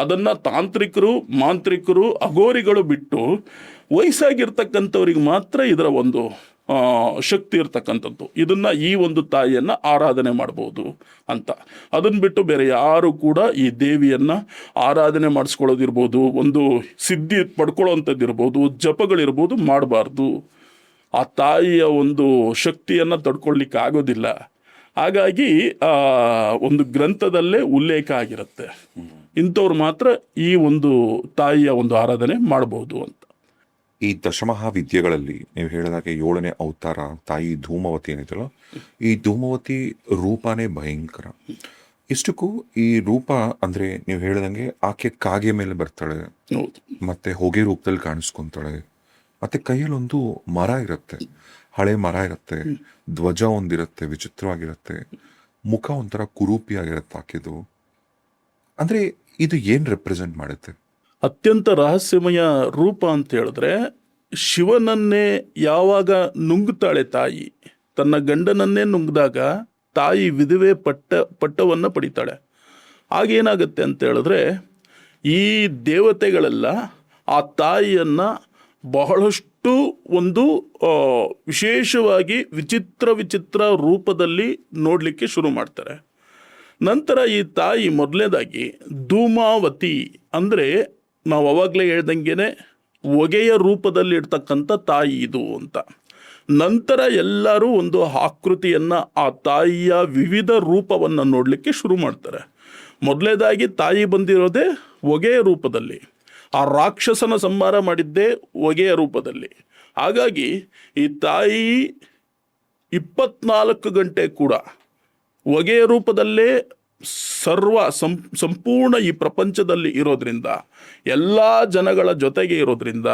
ಅದನ್ನು ತಾಂತ್ರಿಕರು, ಮಾಂತ್ರಿಕರು, ಅಘೋರಿಗಳು ಬಿಟ್ಟು ವಯಸ್ಸಾಗಿರ್ತಕ್ಕಂಥವ್ರಿಗೆ ಮಾತ್ರ ಇದರ ಒಂದು ಶಕ್ತಿ ಇರ್ತಕ್ಕಂಥದ್ದು. ಇದನ್ನು ಈ ಒಂದು ತಾಯಿಯನ್ನು ಆರಾಧನೆ ಮಾಡ್ಬೋದು ಅಂತ. ಅದನ್ನು ಬಿಟ್ಟು ಬೇರೆ ಯಾರು ಕೂಡ ಈ ದೇವಿಯನ್ನು ಆರಾಧನೆ ಮಾಡಿಸ್ಕೊಳ್ಳೋದಿರ್ಬೋದು, ಒಂದು ಸಿದ್ಧಿ ಪಡ್ಕೊಳ್ಳೋವಂಥದ್ದಿರ್ಬೋದು, ಜಪಗಳಿರ್ಬೋದು ಮಾಡಬಾರ್ದು. ಆ ತಾಯಿಯ ಒಂದು ಶಕ್ತಿಯನ್ನು ತಡ್ಕೊಳ್ಳಿಕ್ಕೆ ಆಗೋದಿಲ್ಲ. ಹಾಗಾಗಿ ಒಂದು ಗ್ರಂಥದಲ್ಲೇ ಉಲ್ಲೇಖ ಆಗಿರುತ್ತೆ, ಇಂಥವ್ರು ಮಾತ್ರ ಈ ಒಂದು ತಾಯಿಯ ಒಂದು ಆರಾಧನೆ ಮಾಡಬಹುದು ಅಂತ. ಈ ದಶಮಹಾವಿದ್ಯೆಗಳಲ್ಲಿ ನೀವು ಹೇಳಿದಾಗೆ 7ನೇ ಅವತಾರ ತಾಯಿ ಧೂಮವತಿ ಏನಿದೆಯಲ್ಲ, ಈ ಧೂಮವತಿ ರೂಪನೇ ಭಯಂಕರ. ಇಷ್ಟಕ್ಕೂ ಈ ರೂಪ ಅಂದ್ರೆ ನೀವು ಹೇಳಿದಂಗೆ ಆಕೆ ಕಾಗೆ ಮೇಲೆ ಬರ್ತಾಳೆ, ಮತ್ತೆ ಹೊಗೆ ರೂಪದಲ್ಲಿ ಕಾಣಿಸ್ಕೊಂತಾಳೆ, ಮತ್ತೆ ಕೈಯಲ್ಲಿ ಒಂದು ಮರ ಇರುತ್ತೆ, ಹಳೆ ಮರ ಇರುತ್ತೆ, ಧ್ವಜ ಒಂದಿರುತ್ತೆ, ವಿಚಿತ್ರವಾಗಿರುತ್ತೆ, ಮುಖ ಒಂಥರ ಕುರೂಪಿಯಾಗಿರುತ್ತೆ ಆಕೆದು. ಅಂದ್ರೆ ಇದು ಏನ್ ರೆಪ್ರೆಸೆಂಟ್ ಮಾಡುತ್ತೆ? ಅತ್ಯಂತ ರಹಸ್ಯಮಯ ರೂಪ ಅಂತ ಹೇಳಿದ್ರೆ, ಶಿವನನ್ನೇ ಯಾವಾಗ ನುಂಗುತ್ತಾಳೆ ತಾಯಿ, ತನ್ನ ಗಂಡನನ್ನೇ ನುಂಗಿದಾಗ ತಾಯಿ ವಿಧವೆ ಪಟ್ಟವನ್ನು ಪಡಿತಾಳೆ. ಆಗೇನಾಗುತ್ತೆ ಅಂತ ಹೇಳಿದ್ರೆ, ಈ ದೇವತೆಗಳೆಲ್ಲ ಆ ತಾಯಿಯನ್ನು ಬಹಳಷ್ಟು ಒಂದು ವಿಶೇಷವಾಗಿ ವಿಚಿತ್ರ ರೂಪದಲ್ಲಿ ನೋಡಲಿಕ್ಕೆ ಶುರು ಮಾಡ್ತಾರೆ. ನಂತರ ಈ ತಾಯಿ ಮೊದಲನೇದಾಗಿ ಧೂಮಾವತಿ ಅಂದರೆ ನಾವು ಅವಾಗಲೇ ಹೇಳ್ದಂಗೆ ಹೊಗೆಯ ರೂಪದಲ್ಲಿ ಇರ್ತಕ್ಕಂಥ ತಾಯಿ ಇದು ಅಂತ. ನಂತರ ಎಲ್ಲರೂ ಒಂದು ಆಕೃತಿಯನ್ನು, ಆ ತಾಯಿಯ ವಿವಿಧ ರೂಪವನ್ನು ನೋಡಲಿಕ್ಕೆ ಶುರು ಮಾಡ್ತಾರೆ. ಮೊದಲನೇದಾಗಿ ತಾಯಿ ಬಂದಿರೋದೇ ಹೊಗೆಯ ರೂಪದಲ್ಲಿ, ಆ ರಾಕ್ಷಸನ ಸಂಹಾರ ಮಾಡಿದ್ದೇ ಹೊಗೆಯ ರೂಪದಲ್ಲಿ. ಹಾಗಾಗಿ ಈ ತಾಯಿ 24 ಗಂಟೆ ಕೂಡ ಹೊಗೆಯ ರೂಪದಲ್ಲೇ ಸಂಪೂರ್ಣ ಈ ಪ್ರಪಂಚದಲ್ಲಿ ಇರೋದ್ರಿಂದ, ಎಲ್ಲ ಜನಗಳ ಜೊತೆಗೆ ಇರೋದ್ರಿಂದ,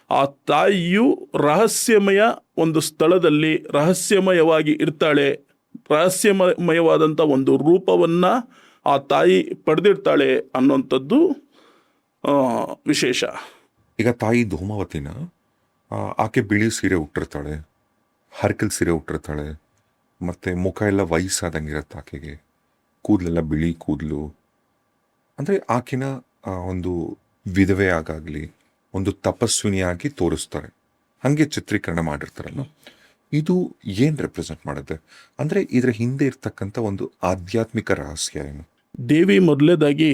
ಆ ತಾಯಿಯು ರಹಸ್ಯಮಯ ಒಂದು ಸ್ಥಳದಲ್ಲಿ ರಹಸ್ಯಮಯವಾಗಿ ಇರ್ತಾಳೆ. ರಹಸ್ಯಮಯವಾದಂಥ ಒಂದು ರೂಪವನ್ನು ಆ ತಾಯಿ ಪಡೆದಿರ್ತಾಳೆ ಅನ್ನುವಂಥದ್ದು ವಿಶೇಷ. ಈಗ ತಾಯಿ ಧೂಮಾವತಿನ ಆಕೆ ಬಿಳಿ ಸೀರೆ ಉಟ್ಟಿರ್ತಾಳೆ, ಹರ್ಕಲ್ ಸೀರೆ ಉಟ್ಟಿರ್ತಾಳೆ, ಮತ್ತೆ ಮುಖ ಎಲ್ಲ ವಯಸ್ಸಾದಂಗಿರತ್ತೆ ಆಕೆಗೆ, ಕೂದಲೆಲ್ಲ ಬಿಳಿ ಕೂದಲು. ಅಂದರೆ ಆಕಿನ ಒಂದು ವಿಧವೆ ಆಗಾಗಲಿ ಒಂದು ತಪಸ್ವಿನಿಯಾಗಿ ತೋರಿಸ್ತಾರೆ, ಹಾಗೆ ಚಿತ್ರೀಕರಣ ಮಾಡಿರ್ತಾರಲ್ಲ. ಇದು ಏನು ರೆಪ್ರೆಸೆಂಟ್ ಮಾಡುತ್ತೆ? ಅಂದರೆ ಇದರ ಹಿಂದೆ ಇರ್ತಕ್ಕಂಥ ಒಂದು ಆಧ್ಯಾತ್ಮಿಕ ರಹಸ್ಯ ಏನು? ದೇವಿ ಮೊದಲನೇದಾಗಿ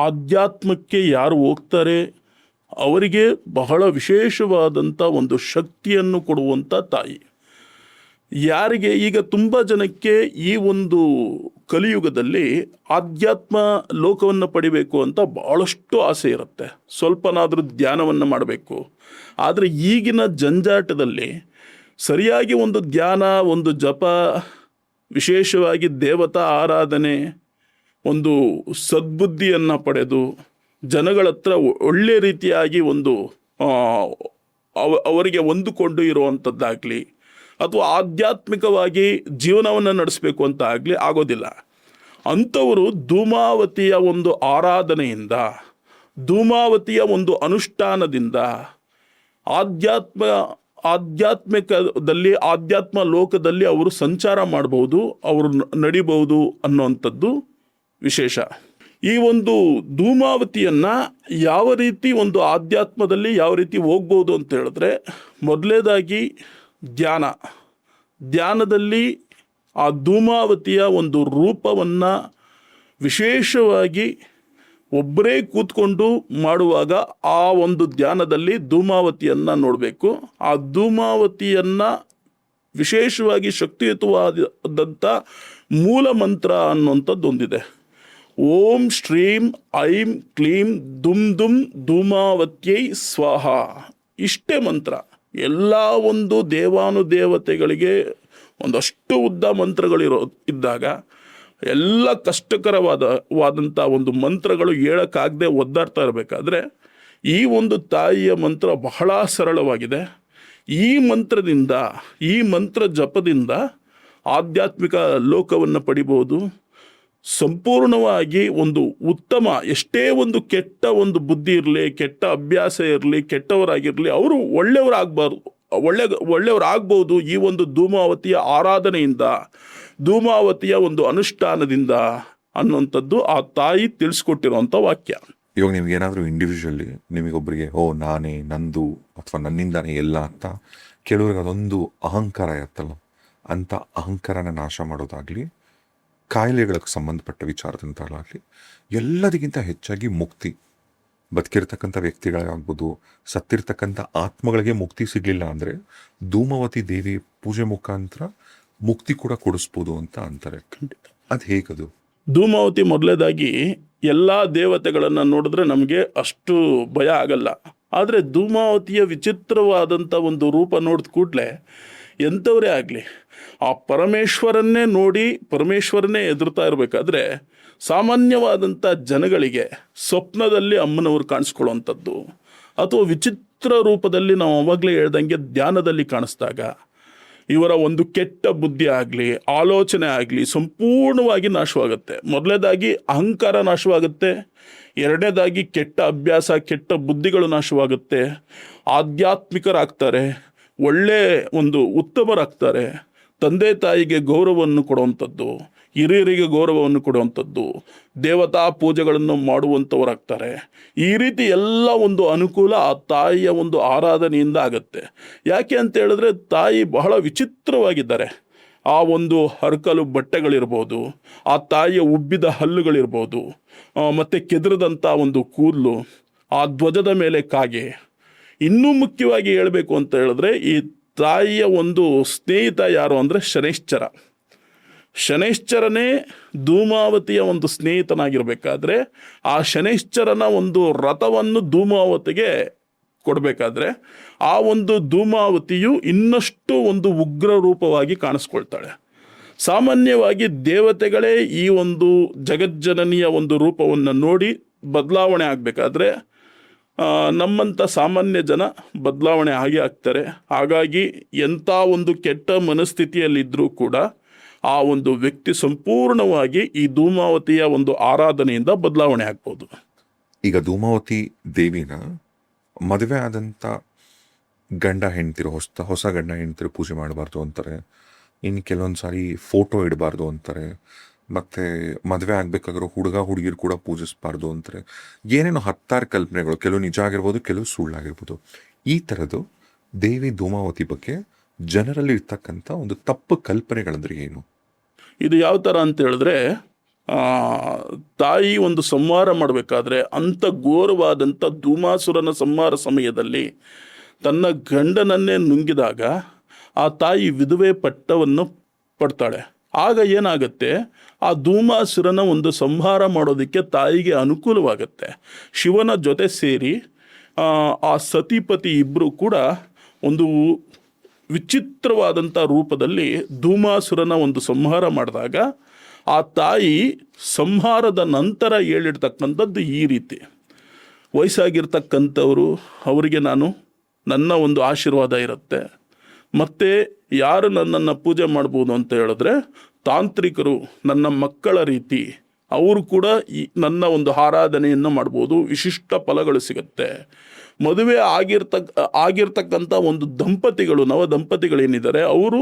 ಆಧ್ಯಾತ್ಮಕ್ಕೆ ಯಾರು ಹೋಗ್ತಾರೆ ಅವರಿಗೆ ಬಹಳ ವಿಶೇಷವಾದಂಥ ಒಂದು ಶಕ್ತಿಯನ್ನು ಕೊಡುವಂಥ ತಾಯಿ. ಯಾರಿಗೆ ಈಗ ತುಂಬ ಜನಕ್ಕೆ ಈ ಒಂದು ಕಲಿಯುಗದಲ್ಲಿ ಆಧ್ಯಾತ್ಮ ಲೋಕವನ್ನು ಪಡಿಬೇಕು ಅಂತ ಭಾಳಷ್ಟು ಆಸೆ ಇರುತ್ತೆ, ಸ್ವಲ್ಪನಾದರೂ ಧ್ಯಾನವನ್ನು ಮಾಡಬೇಕು. ಆದರೆ ಈಗಿನ ಜಂಜಾಟದಲ್ಲಿ ಸರಿಯಾಗಿ ಒಂದು ಧ್ಯಾನ, ಒಂದು ಜಪ, ವಿಶೇಷವಾಗಿ ದೇವತಾ ಆರಾಧನೆ, ಒಂದು ಸದ್ಬುದ್ಧಿಯನ್ನು ಪಡೆದು ಜನಗಳ ಹತ್ರ ಒಳ್ಳೆ ರೀತಿಯಾಗಿ ಒಂದು ಅವರಿಗೆ ಹೊಂದಿಕೊಂಡು ಇರುವಂಥದ್ದಾಗಲಿ ಅಥವಾ ಆಧ್ಯಾತ್ಮಿಕವಾಗಿ ಜೀವನವನ್ನು ನಡೆಸಬೇಕು ಅಂತ ಆಗೋದಿಲ್ಲ. ಅಂಥವರು ಧೂಮಾವತಿಯ ಒಂದು ಆರಾಧನೆಯಿಂದ, ಧೂಮಾವತಿಯ ಒಂದು ಅನುಷ್ಠಾನದಿಂದ ಆಧ್ಯಾತ್ಮ ಲೋಕದಲ್ಲಿ ಅವರು ಸಂಚಾರ ಮಾಡಬಹುದು, ಅವರು ನಡಿಬಹುದು ಅನ್ನುವಂಥದ್ದು ವಿಶೇಷ. ಈ ಒಂದು ಧೂಮಾವತಿಯನ್ನು ಯಾವ ರೀತಿ ಒಂದು ಆಧ್ಯಾತ್ಮದಲ್ಲಿ ಯಾವ ರೀತಿ ಹೋಗ್ಬೋದು ಅಂತ ಹೇಳಿದ್ರೆ, ಮೊದಲನೇದಾಗಿ ಧ್ಯಾನದಲ್ಲಿ ಆ ಧೂಮಾವತಿಯ ಒಂದು ರೂಪವನ್ನು ವಿಶೇಷವಾಗಿ ಒಬ್ಬರೇ ಕೂತ್ಕೊಂಡು ಮಾಡುವಾಗ ಆ ಒಂದು ಧ್ಯಾನದಲ್ಲಿ ಧೂಮಾವತಿಯನ್ನು ನೋಡಬೇಕು. ಆ ಧೂಮಾವತಿಯನ್ನು ವಿಶೇಷವಾಗಿ ಶಕ್ತಿಯುತವಾದಂಥ ಮೂಲ ಮಂತ್ರ ಅನ್ನುವಂಥದ್ದು ಒಂದಿದೆ. ಓಂ ಶ್ರೀಂ ಐಂ ಕ್ಲೀಂ ದುಮ್ ಧೂಮಾವತ್ಯೈ ಸ್ವಾಹ. ಇಷ್ಟೇ ಮಂತ್ರ. ಎಲ್ಲ ಒಂದು ದೇವಾನುದೇವತೆಗಳಿಗೆ ಒಂದಷ್ಟು ಉದ್ದ ಇದ್ದಾಗ ಎಲ್ಲ ಕಷ್ಟಕರವಾದಂಥ ಒಂದು ಮಂತ್ರಗಳು ಹೇಳೋಕ್ಕಾಗದೆ ಒದ್ದಾಡ್ತಾ ಇರಬೇಕಾದ್ರೆ ಈ ಒಂದು ತಾಯಿಯ ಮಂತ್ರ ಬಹಳ ಸರಳವಾಗಿದೆ. ಈ ಮಂತ್ರ ಜಪದಿಂದ ಆಧ್ಯಾತ್ಮಿಕ ಲೋಕವನ್ನು ಪಡಿಬೋದು. ಸಂಪೂರ್ಣವಾಗಿ ಒಂದು ಉತ್ತಮ, ಎಷ್ಟೇ ಒಂದು ಕೆಟ್ಟ ಒಂದು ಬುದ್ಧಿ ಇರಲಿ, ಕೆಟ್ಟ ಅಭ್ಯಾಸ ಇರಲಿ, ಕೆಟ್ಟವರಾಗಿರಲಿ, ಅವರು ಒಳ್ಳೆಯವರಾಗ್ಬೋದು ಈ ಒಂದು ಧೂಮಾವತಿಯ ಆರಾಧನೆಯಿಂದ, ಧೂಮಾವತಿಯ ಒಂದು ಅನುಷ್ಠಾನದಿಂದ ಅನ್ನುವಂಥದ್ದು ಆ ತಾಯಿ ತಿಳಿಸ್ಕೊಟ್ಟಿರುವಂಥ ವಾಕ್ಯ. ಇವಾಗ ನಿಮ್ಗೇನಾದರೂ ಇಂಡಿವಿಜುವಲಿ ನಿಮಗೊಬ್ಬರಿಗೆ ನಾನೇ, ನಂದು ಅಥವಾ ನನ್ನಿಂದಾನೇ ಎಲ್ಲ ಅಂತ ಕೆಲವ್ರಿಗೆ ಅದೊಂದು ಅಹಂಕಾರ ಇರುತ್ತಲ್ಲ, ಅಂಥ ಅಹಂಕಾರನ ನಾಶ ಮಾಡೋದಾಗಲಿ, ಕಾಯಿಲೆಗಳಿಗೆ ಸಂಬಂಧಪಟ್ಟ ವಿಚಾರದಂತಾಗಲಿ, ಎಲ್ಲದಕ್ಕಿಂತ ಹೆಚ್ಚಾಗಿ ಮುಕ್ತಿ, ಬದುಕಿರ್ತಕ್ಕಂಥ ವ್ಯಕ್ತಿಗಳಾಗ್ಬೋದು, ಸತ್ತಿರ್ತಕ್ಕಂಥ ಆತ್ಮಗಳಿಗೆ ಮುಕ್ತಿ ಸಿಗಲಿಲ್ಲ ಅಂದರೆ ಧೂಮಾವತಿ ದೇವಿ ಪೂಜೆ ಮುಖಾಂತರ ಮುಕ್ತಿ ಕೂಡ ಕೊಡಿಸ್ಬೋದು ಅಂತ ಅಂತಾರೆ. ಅದು ಹೇಗದು? ಧೂಮಾವತಿ ಮೊದಲೇದಾಗಿ ಎಲ್ಲ ದೇವತೆಗಳನ್ನು ನೋಡಿದ್ರೆ ನಮಗೆ ಅಷ್ಟು ಭಯ ಆಗಲ್ಲ. ಆದರೆ ಧೂಮಾವತಿಯ ವಿಚಿತ್ರವಾದಂಥ ಒಂದು ರೂಪ ನೋಡಿದ ಕೂಡಲೇ ಎಂಥವರೇ ಆಗಲಿ ಆ ಪರಮೇಶ್ವರನ್ನೇ ನೋಡಿ ಪರಮೇಶ್ವರನ್ನೇ ಎದುರ್ತಾ ಇರಬೇಕಾದ್ರೆ ಸಾಮಾನ್ಯವಾದಂಥ ಜನಗಳಿಗೆ ಸ್ವಪ್ನದಲ್ಲಿ ಅಮ್ಮನವರು ಕಾಣಿಸ್ಕೊಳ್ಳುವಂಥದ್ದು ಅಥವಾ ವಿಚಿತ್ರ ರೂಪದಲ್ಲಿ ನಾವು ಅವಾಗಲೇ ಹೇಳ್ದಂಗೆ ಧ್ಯಾನದಲ್ಲಿ ಕಾಣಿಸ್ದಾಗ ಇವರ ಒಂದು ಕೆಟ್ಟ ಬುದ್ಧಿ ಆಗಲಿ, ಆಲೋಚನೆ ಆಗಲಿ ಸಂಪೂರ್ಣವಾಗಿ ನಾಶವಾಗುತ್ತೆ. ಮೊದಲನೇದಾಗಿ ಅಹಂಕಾರ ನಾಶವಾಗುತ್ತೆ, ಎರಡನೇದಾಗಿ ಕೆಟ್ಟ ಅಭ್ಯಾಸ, ಕೆಟ್ಟ ಬುದ್ಧಿಗಳು ನಾಶವಾಗುತ್ತೆ, ಆಧ್ಯಾತ್ಮಿಕರಾಗ್ತಾರೆ, ಒಳ್ಳೆ ಒಂದು ಉತ್ತಮರಾಗ್ತಾರೆ, ತಂದೆ ತಾಯಿಗೆ ಗೌರವವನ್ನು ಕೊಡುವಂಥದ್ದು, ಹಿರಿಯರಿಗೆ ಗೌರವವನ್ನು ಕೊಡುವಂಥದ್ದು, ದೇವತಾ ಪೂಜೆಗಳನ್ನು ಮಾಡುವಂಥವರಾಗ್ತಾರೆ. ಈ ರೀತಿ ಎಲ್ಲ ಒಂದು ಅನುಕೂಲ ಆ ತಾಯಿಯ ಒಂದು ಆರಾಧನೆಯಿಂದ ಆಗುತ್ತೆ. ಯಾಕೆ ಅಂತ ಹೇಳಿದ್ರೆ ತಾಯಿ ಬಹಳ ವಿಚಿತ್ರವಾಗಿದ್ದಾರೆ. ಆ ಒಂದು ಹರಕಲು ಬಟ್ಟೆಗಳಿರ್ಬೋದು, ಆ ತಾಯಿಯ ಉಬ್ಬಿದ ಹಲ್ಲುಗಳಿರ್ಬೋದು, ಮತ್ತು ಕೆದರದಂಥ ಒಂದು ಕೂದಲು, ಆ ಧ್ವಜದ ಮೇಲೆ ಕಾಗೆ. ಇನ್ನೂ ಮುಖ್ಯವಾಗಿ ಹೇಳಬೇಕು ಅಂತ ಹೇಳಿದ್ರೆ ಈ ತಾಯಿಯ ಒಂದು ಸ್ನೇಹಿತ ಯಾರು ಅಂದರೆ ಶನೈಶ್ಚರನೇ ಧೂಮಾವತಿಯ ಒಂದು ಸ್ನೇಹಿತನಾಗಿರಬೇಕಾದ್ರೆ ಆ ಶನೈಶ್ಚರನ ಒಂದು ರಥವನ್ನು ಧೂಮಾವತಿಗೆ ಕೊಡಬೇಕಾದ್ರೆ ಆ ಒಂದು ಧೂಮಾವತಿಯು ಇನ್ನಷ್ಟು ಒಂದು ಉಗ್ರ ರೂಪವಾಗಿ ಕಾಣಿಸ್ಕೊಳ್ತಾಳೆ. ಸಾಮಾನ್ಯವಾಗಿ ದೇವತೆಗಳೇ ಈ ಒಂದು ಜಗಜ್ಜನನಿಯ ಒಂದು ರೂಪವನ್ನು ನೋಡಿ ಬದಲಾವಣೆ ಆಗಬೇಕಾದ್ರೆ ನಮ್ಮಂಥ ಸಾಮಾನ್ಯ ಜನ ಬದಲಾವಣೆ ಆಗೇ ಆಗ್ತಾರೆ. ಹಾಗಾಗಿ ಎಂಥ ಒಂದು ಕೆಟ್ಟ ಮನಸ್ಥಿತಿಯಲ್ಲಿದ್ದರೂ ಕೂಡ ಆ ಒಂದು ವ್ಯಕ್ತಿ ಸಂಪೂರ್ಣವಾಗಿ ಈ ಧೂಮಾವತಿಯ ಒಂದು ಆರಾಧನೆಯಿಂದ ಬದಲಾವಣೆ ಆಗ್ಬೋದು. ಈಗ ಧೂಮಾವತಿ ದೇವಿನ ಮದುವೆ ಆದಂಥ ಗಂಡ ಹೆಂಡ್ತಿರು, ಹೊಸ ಗಂಡ ಹೆಂಡ್ತಿರು ಪೂಜೆ ಮಾಡಬಾರ್ದು ಅಂತಾರೆ. ಇನ್ನು ಕೆಲವೊಂದು ಸಾರಿ ಫೋಟೋ ಇಡಬಾರ್ದು ಅಂತಾರೆ. ಮತ್ತು ಮದುವೆ ಆಗಬೇಕಾಗಿರೋ ಹುಡುಗ ಹುಡುಗಿರು ಕೂಡ ಪೂಜಿಸಬಾರ್ದು ಅಂತಾರೆ. ಏನೇನೋ ಹತ್ತಾರು ಕಲ್ಪನೆಗಳು, ಕೆಲವು ನಿಜ ಆಗಿರ್ಬೋದು, ಕೆಲವು ಸುಳ್ಳಾಗಿರ್ಬೋದು. ಈ ಥರದ್ದು ದೇವಿ ಧೂಮಾವತಿ ಬಗ್ಗೆ ಜನರಲ್ಲಿ ಇರ್ತಕ್ಕಂಥ ಒಂದು ತಪ್ಪು ಕಲ್ಪನೆಗಳಂದ್ರೆ ಏನು? ಇದು ಯಾವ ಥರ ಅಂತ ಹೇಳಿದ್ರೆ ತಾಯಿ ಒಂದು ಸಂಹಾರ ಮಾಡಬೇಕಾದ್ರೆ ಅಂಥ ಘೋರವಾದಂಥ ಧೂಮಾಸುರನ ಸಂಹಾರ ಸಮಯದಲ್ಲಿ ತನ್ನ ಗಂಡನನ್ನೇ ನುಂಗಿದಾಗ ಆ ತಾಯಿ ವಿಧವೆ ಪಟ್ಟವನ್ನು ಪಡ್ತಾಳೆ. ಆಗ ಏನಾಗುತ್ತೆ, ಆ ಧೂಮಾಸುರನ ಒಂದು ಸಂಹಾರ ಮಾಡೋದಕ್ಕೆ ತಾಯಿಗೆ ಅನುಕೂಲವಾಗುತ್ತೆ. ಶಿವನ ಜೊತೆ ಸೇರಿ ಆ ಸತಿಪತಿ ಇಬ್ಬರು ಕೂಡ ಒಂದು ವಿಚಿತ್ರವಾದಂಥ ರೂಪದಲ್ಲಿ ಧೂಮಾಸುರನ ಒಂದು ಸಂಹಾರ ಮಾಡಿದಾಗ ಆ ತಾಯಿ ಸಂಹಾರದ ನಂತರ ಹೇಳಿರ್ತಕ್ಕಂಥದ್ದು ಈ ರೀತಿ: ವಯಸ್ಸಾಗಿರ್ತಕ್ಕಂಥವರು ಅವರಿಗೆ ನನ್ನ ಒಂದು ಆಶೀರ್ವಾದ ಇರುತ್ತೆ. ಮತ್ತು ಯಾರು ನನ್ನನ್ನು ಪೂಜೆ ಮಾಡ್ಬೋದು ಅಂತ ಹೇಳಿದ್ರೆ ತಾಂತ್ರಿಕರು, ನನ್ನ ಮಕ್ಕಳ ರೀತಿ ಅವರು ಕೂಡ ನನ್ನ ಒಂದು ಆರಾಧನೆಯನ್ನು ಮಾಡ್ಬೋದು, ವಿಶಿಷ್ಟ ಫಲಗಳು ಸಿಗುತ್ತೆ. ಮದುವೆ ಆಗಿರ್ತಕ್ಕಂಥ ಒಂದು ದಂಪತಿಗಳು, ನವ ದಂಪತಿಗಳೇನಿದ್ದಾರೆ ಅವರು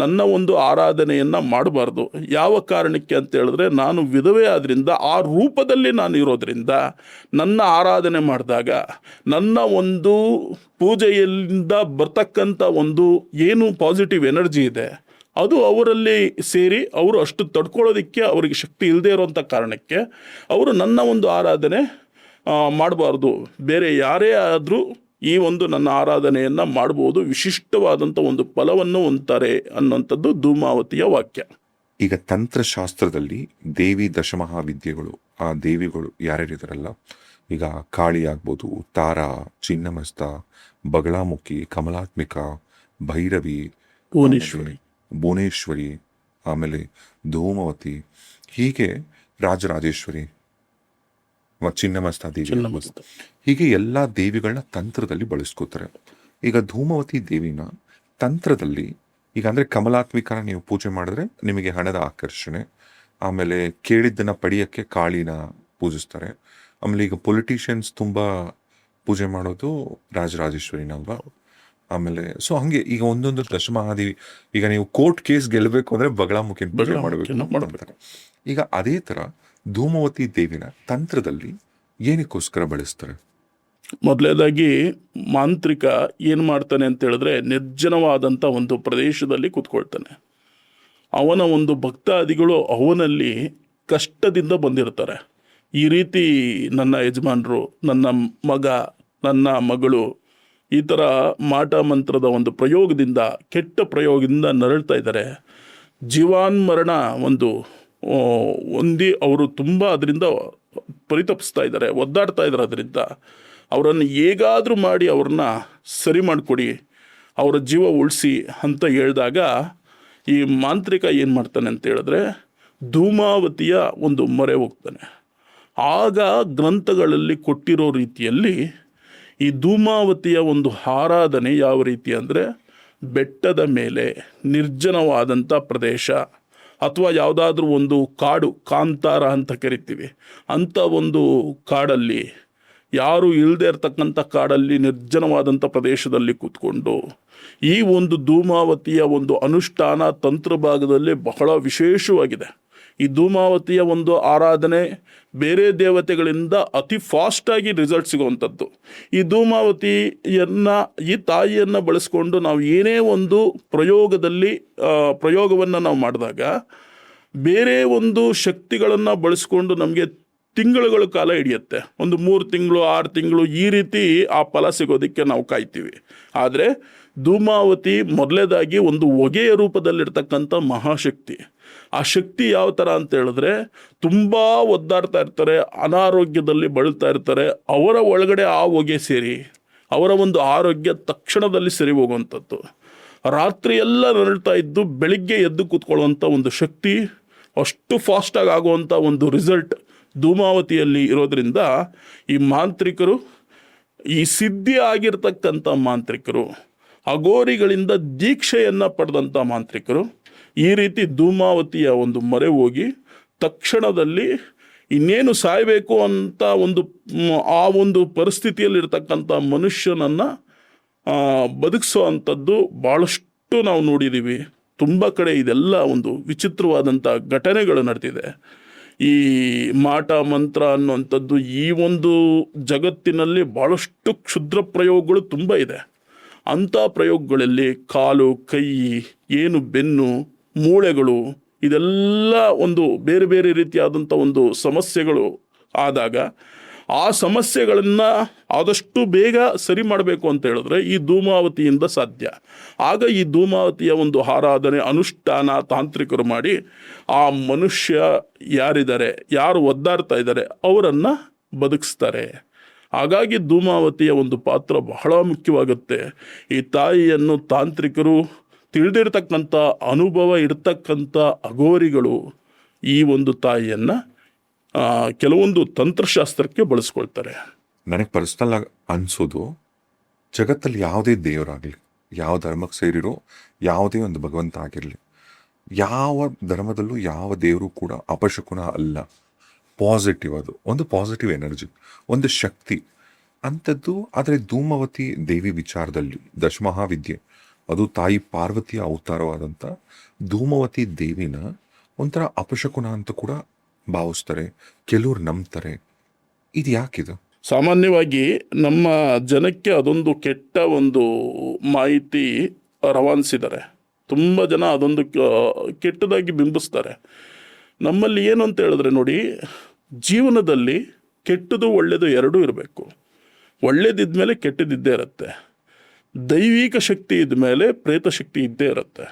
ನನ್ನ ಒಂದು ಆರಾಧನೆಯನ್ನು ಮಾಡಬಾರ್ದು. ಯಾವ ಕಾರಣಕ್ಕೆ ಅಂತ ಹೇಳಿದ್ರೆ, ನಾನು ವಿಧವೆ ಆದ್ರಿಂದ ಆ ರೂಪದಲ್ಲಿ ನಾನು ಇರೋದ್ರಿಂದ ನನ್ನ ಆರಾಧನೆ ಮಾಡಿದಾಗ ನನ್ನ ಒಂದು ಪೂಜೆಯಿಂದ ಬರ್ತಕ್ಕಂಥ ಒಂದು ಏನು ಪಾಸಿಟಿವ್ ಎನರ್ಜಿ ಇದೆ ಅದು ಅವರಲ್ಲಿ ಸೇರಿ ಅವರು ಅಷ್ಟು ತಡ್ಕೊಳ್ಳೋದಕ್ಕೆ ಅವರಿಗೆ ಶಕ್ತಿ ಇಲ್ಲದೆ ಇರೋಂಥ ಕಾರಣಕ್ಕೆ ಅವರು ನನ್ನ ಒಂದು ಆರಾಧನೆ ಮಾಡಬಾರ್ದು. ಬೇರೆ ಯಾರೇ ಆದರೂ ಈ ಒಂದು ನನ್ನ ಆರಾಧನೆಯನ್ನು ಮಾಡ್ಬೋದು, ವಿಶಿಷ್ಟವಾದಂಥ ಒಂದು ಫಲವನ್ನು ಹೊಂದ್ತಾರೆ ಅನ್ನೋಂಥದ್ದು ಧೂಮಾವತಿಯ ವಾಕ್ಯ. ಈಗ ತಂತ್ರಶಾಸ್ತ್ರದಲ್ಲಿ ದೇವಿ ದಶಮಹಾವಿದ್ಯೆಗಳು, ಆ ದೇವಿಗಳು ಯಾರ್ಯಾರಿದಾರಲ್ಲ, ಈಗ ಕಾಳಿ ಆಗ್ಬೋದು, ತಾರಾ, ಚಿನ್ನಮಸ್ತ, ಬಗಳಾಮುಖಿ, ಕಮಲಾತ್ಮಿಕ, ಭೈರವಿ, ಭುವನೇಶ್ವರಿ, ಆಮೇಲೆ ಧೂಮವತಿ, ಹೀಗೆ ರಾಜರಾಜೇಶ್ವರಿ, ಚಿನ್ನಮಸ್ತ ದೇವಿ, ಹೀಗೆ ಎಲ್ಲ ದೇವಿಗಳನ್ನ ತಂತ್ರದಲ್ಲಿ ಬಳಸ್ಕೋತಾರೆ. ಈಗ ಧೂಮವತಿ ದೇವಿನ ತಂತ್ರದಲ್ಲಿ ಈಗ ಅಂದರೆ ಕಮಲಾತ್ಮಿಕನ ನೀವು ಪೂಜೆ ಮಾಡಿದ್ರೆ ನಿಮಗೆ ಹಣದ ಆಕರ್ಷಣೆ, ಆಮೇಲೆ ಕೇಳಿದ್ದನ್ನ ಪಡೆಯೋಕ್ಕೆ ಕಾಳಿನ ಪೂಜಿಸ್ತಾರೆ. ಆಮೇಲೆ ಈಗ ಪೊಲಿಟಿಷಿಯನ್ಸ್ ತುಂಬ ಪೂಜೆ ಮಾಡೋದು ರಾಜರಾಜೇಶ್ವರಿನಲ್ವಾ. ಆಮೇಲೆ ಸೊ ಹಂಗೆ ಈಗ ಒಂದೊಂದು ದಶಮಹಾದೇವಿ, ಈಗ ನೀವು ಕೋರ್ಟ್ ಕೇಸ್ ಗೆಲ್ಲಬೇಕು ಅಂದರೆ ಬಗಳಾಮುಖಿನ ಪೂಜೆ ಮಾಡಬೇಕು. ಈಗ ಅದೇ ಥರ ಧೂಮವತಿ ದೇವಿನ ತಂತ್ರದಲ್ಲಿ ಏನಕ್ಕೋಸ್ಕರ ಬಳಸ್ತಾರೆ? ಮೊದಲನೇದಾಗಿ ಮಾಂತ್ರಿಕ ಏನು ಮಾಡ್ತಾನೆ ಅಂತ ಹೇಳಿದ್ರೆ, ನಿರ್ಜನವಾದಂಥ ಒಂದು ಪ್ರದೇಶದಲ್ಲಿ ಕೂತ್ಕೊಳ್ತಾನೆ. ಅವನ ಒಂದು ಭಕ್ತಾದಿಗಳು ಅವನಲ್ಲಿ ಕಷ್ಟದಿಂದ ಬಂದಿರ್ತಾರೆ. ಈ ರೀತಿ ನನ್ನ ಯಜಮಾನರು, ನನ್ನ ಮಗ, ನನ್ನ ಮಗಳು ಈ ಥರ ಮಾಟ ಮಂತ್ರದ ಒಂದು ಪ್ರಯೋಗದಿಂದ, ಕೆಟ್ಟ ಪ್ರಯೋಗದಿಂದ ನರಳ್ತಾ ಇದ್ದಾರೆ. ಜೀವಾನ್ಮರಣ ಒಂದು ಹೊಂದಿ ಅವರು ತುಂಬ ಅದರಿಂದ ಪರಿತಪಿಸ್ತಾ ಇದ್ದಾರೆ, ಒದ್ದಾಡ್ತಾ ಇದ್ದಾರೆ. ಅದರಿಂದ ಅವರನ್ನು ಹೇಗಾದರೂ ಮಾಡಿ ಅವ್ರನ್ನ ಸರಿ ಮಾಡಿಕೊಡಿ, ಅವರ ಜೀವ ಉಳಿಸಿ ಅಂತ ಹೇಳಿದಾಗ ಈ ಮಾಂತ್ರಿಕ ಏನು ಮಾಡ್ತಾನೆ ಅಂತ ಹೇಳಿದ್ರೆ, ಧೂಮಾವತಿಯ ಒಂದು ಮೊರೆ ಹೋಗ್ತಾನೆ. ಆಗ ಗ್ರಂಥಗಳಲ್ಲಿ ಕೊಟ್ಟಿರೋ ರೀತಿಯಲ್ಲಿ ಈ ಧೂಮಾವತಿಯ ಒಂದು ಆರಾಧನೆ ಯಾವ ರೀತಿ ಅಂದರೆ, ಬೆಟ್ಟದ ಮೇಲೆ ನಿರ್ಜನವಾದಂಥ ಪ್ರದೇಶ ಅಥವಾ ಯಾವುದಾದ್ರೂ ಒಂದು ಕಾಡು, ಕಾಂತಾರ ಅಂತ ಕರಿತೀವಿ, ಅಂಥ ಒಂದು ಕಾಡಲ್ಲಿ, ಯಾರು ಇಲ್ಲದೆ ಇರತಕ್ಕಂಥ ಕಾಡಲ್ಲಿ, ನಿರ್ಜನವಾದಂಥ ಪ್ರದೇಶದಲ್ಲಿ ಕೂತ್ಕೊಂಡು ಈ ಒಂದು ಧೂಮಾವತಿಯ ಒಂದು ಅನುಷ್ಠಾನ ತಂತ್ರ ಭಾಗದಲ್ಲಿ ಬಹಳ ವಿಶೇಷವಾಗಿದೆ. ಈ ಧೂಮಾವತಿಯ ಒಂದು ಆರಾಧನೆ ಬೇರೆ ದೇವತೆಗಳಿಂದ ಅತಿ ಫಾಸ್ಟಾಗಿ ರಿಸಲ್ಟ್ ಸಿಗುವಂಥದ್ದು. ಈ ಧೂಮಾವತಿಯನ್ನು, ಈ ತಾಯಿಯನ್ನು ಬಳಸ್ಕೊಂಡು ನಾವು ಏನೇ ಒಂದು ಪ್ರಯೋಗವನ್ನು ನಾವು ಮಾಡಿದಾಗ ಬೇರೆ ಒಂದು ಶಕ್ತಿಗಳನ್ನು ಬಳಸ್ಕೊಂಡು ನಮಗೆ ತಿಂಗಳುಗಳ ಕಾಲ ಹಿಡಿಯುತ್ತೆ. ಒಂದು 3 ತಿಂಗಳು 6 ತಿಂಗಳು ಈ ರೀತಿ ಆ ಫಲ ಸಿಗೋದಕ್ಕೆ ನಾವು ಕಾಯ್ತೀವಿ. ಆದರೆ ಧೂಮಾವತಿ ಮೊದಲೇದಾಗಿ ಒಂದು ಹೊಗೆಯ ರೂಪದಲ್ಲಿರ್ತಕ್ಕಂಥ ಮಹಾಶಕ್ತಿ. ಆ ಶಕ್ತಿ ಯಾವ ಥರ ಅಂತ ಹೇಳಿದ್ರೆ, ತುಂಬ ಒದ್ದಾಡ್ತಾ ಇರ್ತಾರೆ, ಅನಾರೋಗ್ಯದಲ್ಲಿ ಬಳಲ್ತಾ ಇರ್ತಾರೆ. ಅವರ ಒಳಗಡೆ ಆ ಹೊಗೆ ಸೇರಿ ಅವರ ಒಂದು ಆರೋಗ್ಯ ತಕ್ಷಣದಲ್ಲಿ ಸರಿ ಹೋಗುವಂಥದ್ದು. ರಾತ್ರಿ ಎಲ್ಲ ನರಳ್ತಾ ಇದ್ದು ಬೆಳಿಗ್ಗೆ ಎದ್ದು ಕೂತ್ಕೊಳ್ಳುವಂಥ ಒಂದು ಶಕ್ತಿ, ಅಷ್ಟು ಫಾಸ್ಟಾಗಿ ಆಗುವಂಥ ಒಂದು ರಿಸಲ್ಟ್ ಧೂಮಾವತಿಯಲ್ಲಿ ಇರೋದ್ರಿಂದ ಈ ಮಾಂತ್ರಿಕರು, ಈ ಸಿದ್ಧಿ ಆಗಿರ್ತಕ್ಕಂಥ ಮಾಂತ್ರಿಕರು, ಅಘೋರಿಗಳಿಂದ ದೀಕ್ಷೆಯನ್ನು ಪಡೆದಂಥ ಮಾಂತ್ರಿಕರು ಈ ರೀತಿ ಧೂಮಾವತಿಯ ಒಂದು ಮೊರೆ ಹೋಗಿ ತಕ್ಷಣದಲ್ಲಿ ಇನ್ನೇನು ಸಾಯಬೇಕು ಅಂತ ಆ ಒಂದು ಪರಿಸ್ಥಿತಿಯಲ್ಲಿರ್ತಕ್ಕಂಥ ಮನುಷ್ಯನನ್ನು ಬದುಕಿಸೋ ಅಂಥದ್ದು ಭಾಳಷ್ಟು ನಾವು ನೋಡಿದ್ದೀವಿ. ತುಂಬ ಕಡೆ ಇದೆಲ್ಲ ಒಂದು ವಿಚಿತ್ರವಾದಂಥ ಘಟನೆಗಳು ನಡೆದಿದೆ. ಈ ಮಾಟ ಮಂತ್ರ ಅನ್ನುವಂಥದ್ದು ಈ ಒಂದು ಜಗತ್ತಿನಲ್ಲಿ ಭಾಳಷ್ಟು ಕ್ಷುದ್ರ ಪ್ರಯೋಗಗಳು ತುಂಬ ಇದೆ. ಅಂಥ ಪ್ರಯೋಗಗಳಲ್ಲಿ ಕಾಲು, ಕೈ, ಏನು ಬೆನ್ನು, ಮೂಳೆಗಳು, ಇದೆಲ್ಲ ಒಂದು ಬೇರೆ ಬೇರೆ ರೀತಿಯಾದಂಥ ಒಂದು ಸಮಸ್ಯೆಗಳು ಆದಾಗ ಆ ಸಮಸ್ಯೆಗಳನ್ನು ಆದಷ್ಟು ಬೇಗ ಸರಿ ಮಾಡಬೇಕು ಅಂತ ಹೇಳಿದ್ರೆ ಈ ಧೂಮಾವತಿಯಿಂದ ಸಾಧ್ಯ. ಆಗ ಈ ಧೂಮಾವತಿಯ ಒಂದು ಆರಾಧನೆ, ಅನುಷ್ಠಾನ ತಾಂತ್ರಿಕರು ಮಾಡಿ ಆ ಮನುಷ್ಯ ಯಾರಿದ್ದಾರೆ, ಯಾರು ಒದ್ದಾಡ್ತಾ ಇದ್ದಾರೆ ಅವರನ್ನು ಬದುಕಿಸ್ತಾರೆ. ಹಾಗಾಗಿ ಧೂಮಾವತಿಯ ಒಂದು ಪಾತ್ರ ಬಹಳ ಮುಖ್ಯವಾಗುತ್ತೆ. ಈ ತಾಯಿಯನ್ನು ತಾಂತ್ರಿಕರು, ತಿಳಿದಿರ್ತಕ್ಕಂಥ ಅನುಭವ ಇರ್ತಕ್ಕಂಥ ಅಘೋರಿಗಳು ಈ ಒಂದು ತಾಯಿಯನ್ನು ಕೆಲವೊಂದು ತಂತ್ರಶಾಸ್ತ್ರಕ್ಕೆ ಬಳಸ್ಕೊಳ್ತಾರೆ. ನನಗೆ ಪರ್ಸ್ನಲ್ ಆಗಿ ಅನಿಸೋದು, ಜಗತ್ತಲ್ಲಿ ಯಾವುದೇ ದೇವರಾಗಲಿ, ಯಾವ ಧರ್ಮಕ್ಕೆ ಸೇರಿರೋ ಯಾವುದೇ ಒಂದು ಭಗವಂತ ಆಗಿರಲಿ, ಯಾವ ಧರ್ಮದಲ್ಲೂ ಯಾವ ದೇವರು ಕೂಡ ಅಪಶಕುನ ಅಲ್ಲ. ಪಾಸಿಟಿವ್, ಅದು ಒಂದು ಪಾಸಿಟಿವ್ ಎನರ್ಜಿ, ಒಂದು ಶಕ್ತಿ ಅಂಥದ್ದು. ಆದರೆ ಧೂಮಾವತಿ ದೇವಿ ವಿಚಾರದಲ್ಲಿ, ದಶಮಹಾವಿದ್ಯೆ ಅದು ತಾಯಿ ಪಾರ್ವತಿಯ ಅವತಾರವಾದಂಥ ಧೂಮವತಿ ದೇವಿನ ಒಂಥರ ಅಪಶಕುನ ಅಂತ ಕೂಡ ಭಾವಿಸ್ತಾರೆ, ಕೆಲವ್ರು ನಂಬ್ತಾರೆ. ಇದು ಯಾಕಿದು? ಸಾಮಾನ್ಯವಾಗಿ ನಮ್ಮ ಜನಕ್ಕೆ ಅದೊಂದು ಕೆಟ್ಟ ಒಂದು ಮಾಹಿತಿ ರವಾನಿಸಿದ್ದಾರೆ. ತುಂಬ ಜನ ಅದೊಂದು ಕೆಟ್ಟದಾಗಿ ಬಿಂಬಿಸ್ತಾರೆ. ನಮ್ಮಲ್ಲಿ ಏನು ಅಂತ ಹೇಳಿದ್ರೆ ನೋಡಿ, ಜೀವನದಲ್ಲಿ ಕೆಟ್ಟದು ಒಳ್ಳೆಯದು ಎರಡೂ ಇರಬೇಕು. ಒಳ್ಳೇದಿದ್ಮೇಲೆ ಕೆಟ್ಟದಿದ್ದೇ ಇರುತ್ತೆ. ದೈವಿಕ ಶಕ್ತಿ ಇದ್ಮೇಲೆ ಪ್ರೇತ ಶಕ್ತಿ ಇದ್ದೇ ಇರುತ್ತೆ.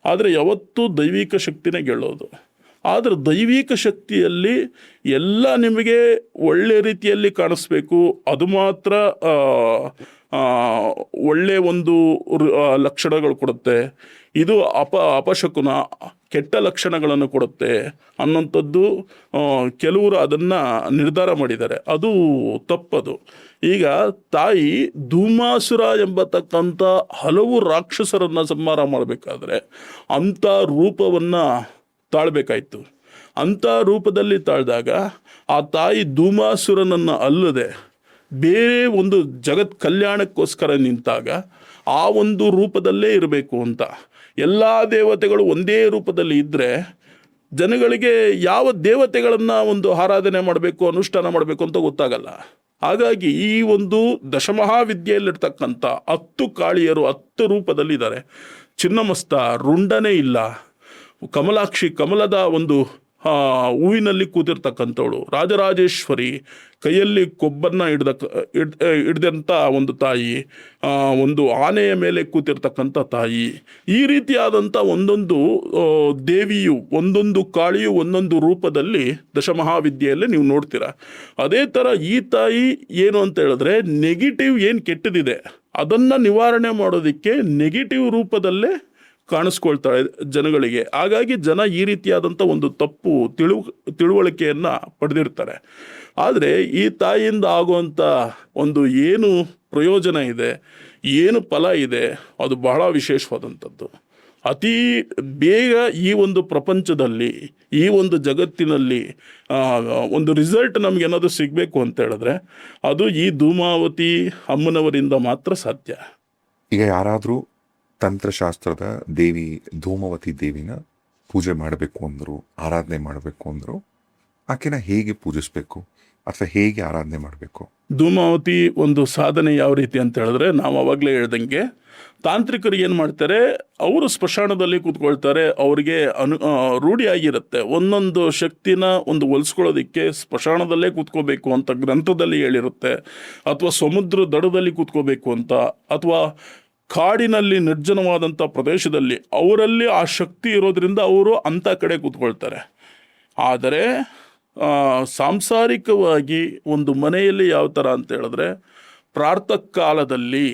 ಆದರೆ ಯಾವತ್ತೂ ದೈವಿಕ ಶಕ್ತಿನೇ ಗೆಲ್ಲೋದು. ಆದರೆ ದೈವಿಕ ಶಕ್ತಿಯಲ್ಲಿ ಎಲ್ಲ ನಿಮಗೆ ಒಳ್ಳೆ ರೀತಿಯಲ್ಲಿ ಕಾಣಿಸ್ಬೇಕು, ಅದು ಮಾತ್ರ ಒಳ್ಳೆಯ ಒಂದು ಲಕ್ಷಣಗಳು ಕೊಡುತ್ತೆ. ಇದು ಅಪಶಕುನ, ಕೆಟ್ಟ ಲಕ್ಷಣಗಳನ್ನು ಕೊಡುತ್ತೆ ಅನ್ನೋಂಥದ್ದು ಕೆಲವರು ಅದನ್ನು ನಿರ್ಧಾರ ಮಾಡಿದ್ದಾರೆ. ಅದು ತಪ್ಪದು. ಈಗ ತಾಯಿ ಧೂಮಾಸುರ ಎಂಬತಕ್ಕಂಥ ಹಲವು ರಾಕ್ಷಸರನ್ನು ಸಂಹಾರ ಮಾಡಬೇಕಾದ್ರೆ ಅಂಥ ರೂಪವನ್ನು ತಾಳ್ಬೇಕಾಯ್ತು. ಅಂಥ ರೂಪದಲ್ಲಿ ತಾಳಿದಾಗ ಆ ತಾಯಿ ಧೂಮಾಸುರನನ್ನು ಅಲ್ಲದೆ ಬೇರೆ ಒಂದು ಜಗತ್ ಕಲ್ಯಾಣಕ್ಕೋಸ್ಕರ ನಿಂತಾಗ ಆ ಒಂದು ರೂಪದಲ್ಲೇ ಇರಬೇಕು ಅಂತ. ಎಲ್ಲ ದೇವತೆಗಳು ಒಂದೇ ರೂಪದಲ್ಲಿ ಇದ್ದರೆ ಜನಗಳಿಗೆ ಯಾವ ದೇವತೆಗಳನ್ನು ಒಂದು ಆರಾಧನೆ ಮಾಡಬೇಕು, ಅನುಷ್ಠಾನ ಮಾಡಬೇಕು ಅಂತ ಗೊತ್ತಾಗಲ್ಲ. ಹಾಗಾಗಿ ಈ ಒಂದು ದಶಮಹಾವಿದ್ಯೆಯಲ್ಲಿರ್ತಕ್ಕಂಥ 10 ಕಾಳಿಯರು 10 ರೂಪದಲ್ಲಿದ್ದಾರೆ. ಚಿನ್ನಮಸ್ತ, ರುಂಡನೇ ಇಲ್ಲ, ಕಮಲಾಕ್ಷಿ, ಕಮಲದ ಒಂದು ಹೂವಿನಲ್ಲಿ ಕೂತಿರ್ತಕ್ಕಂಥವಳು, ರಾಜರಾಜೇಶ್ವರಿ, ಕೈಯಲ್ಲಿ ಕೊಬ್ಬನ್ನು ಹಿಡ್ದಂಥ ಒಂದು ತಾಯಿ, ಒಂದು ಆನೆಯ ಮೇಲೆ ಕೂತಿರ್ತಕ್ಕಂಥ ತಾಯಿ. ಈ ರೀತಿಯಾದಂಥ ಒಂದೊಂದು ದೇವಿಯು, ಒಂದೊಂದು ಕಾಳಿಯು ಒಂದೊಂದು ರೂಪದಲ್ಲಿ ದಶಮಹಾವಿದ್ಯೆಯಲ್ಲಿ ನೀವು ನೋಡ್ತೀರ. ಅದೇ ಥರ ಈ ತಾಯಿ ಏನು ಅಂತ ಹೇಳಿದ್ರೆ, ನೆಗೆಟಿವ್ ಏನು ಕೆಟ್ಟದಿದೆ ಅದನ್ನು ನಿವಾರಣೆ ಮಾಡೋದಕ್ಕೆ ನೆಗೆಟಿವ್ ರೂಪದಲ್ಲೇ ಕಾಣಿಸ್ಕೊಳ್ತಾಳೆ ಜನಗಳಿಗೆ. ಹಾಗಾಗಿ ಜನ ಈ ರೀತಿಯಾದಂಥ ಒಂದು ತಪ್ಪು ತಿಳುವಳಿಕೆಯನ್ನು ಪಡೆದಿರ್ತಾರೆ. ಆದರೆ ಈ ತಾಯಿಯಿಂದ ಆಗುವಂಥ ಒಂದು ಏನು ಪ್ರಯೋಜನ ಇದೆ, ಏನು ಫಲ ಇದೆ, ಅದು ಬಹಳ ವಿಶೇಷವಾದಂಥದ್ದು. ಅತಿ ಬೇಗ ಈ ಒಂದು ಪ್ರಪಂಚದಲ್ಲಿ, ಈ ಒಂದು ಜಗತ್ತಿನಲ್ಲಿ ಒಂದು ರಿಸಲ್ಟ್ ನಮಗೇನಾದರೂ ಸಿಗಬೇಕು ಅಂತ ಹೇಳಿದ್ರೆ ಅದು ಈ ಧೂಮಾವತಿ ಅಮ್ಮನವರಿಂದ ಮಾತ್ರ ಸಾಧ್ಯ. ಈಗ ಯಾರಾದರೂ ತಂತ್ರಶಾಸ್ತ್ರದ ದೇವಿ ಧೂಮವತಿ ದೇವಿನ ಪೂಜೆ ಮಾಡಬೇಕು ಅಂದರು, ಆರಾಧನೆ ಮಾಡಬೇಕು ಅಂದರು, ಆಕೆನ ಹೇಗೆ ಪೂಜಿಸಬೇಕು ಅಥವಾ ಹೇಗೆ ಆರಾಧನೆ ಮಾಡಬೇಕು? ಧೂಮಾವತಿ ಒಂದು ಸಾಧನೆ ಯಾವ ರೀತಿ ಅಂತ ಹೇಳಿದ್ರೆ, ನಾವು ಅವಾಗಲೇ ಹೇಳ್ದಂಗೆ ತಾಂತ್ರಿಕರು ಏನು ಮಾಡ್ತಾರೆ, ಅವರು ಸ್ಮಶಾನದಲ್ಲಿ ಕೂತ್ಕೊಳ್ತಾರೆ. ಅವರಿಗೆ ರೂಢಿಯಾಗಿರುತ್ತೆ ಒಂದೊಂದು ಶಕ್ತಿನ ಒಂದು ಹೊಲಿಸ್ಕೊಳ್ಳೋದಕ್ಕೆ ಸ್ಮಶಾನದಲ್ಲೇ ಕೂತ್ಕೋಬೇಕು ಅಂತ ಗ್ರಂಥದಲ್ಲಿ ಹೇಳಿರುತ್ತೆ, ಅಥವಾ ಸಮುದ್ರ ದಡದಲ್ಲಿ ಕೂತ್ಕೋಬೇಕು ಅಂತ, ಅಥವಾ ಕಾಡಿನಲ್ಲಿ ನಿರ್ಜನವಾದಂಥ ಪ್ರದೇಶದಲ್ಲಿ ಅವರಲ್ಲಿ ಆ ಶಕ್ತಿ ಇರೋದ್ರಿಂದ ಅವರು ಅಂಥ ಕಡೆ ಕೂತ್ಕೊಳ್ತಾರೆ. ಆದರೆ ಸಾಂಸಾರಿಕವಾಗಿ ಒಂದು ಮನೆಯಲ್ಲಿ ಯಾವ ಥರ ಅಂತ ಹೇಳಿದ್ರೆ, ಪ್ರಾತಃ ಕಾಲದಲ್ಲಿ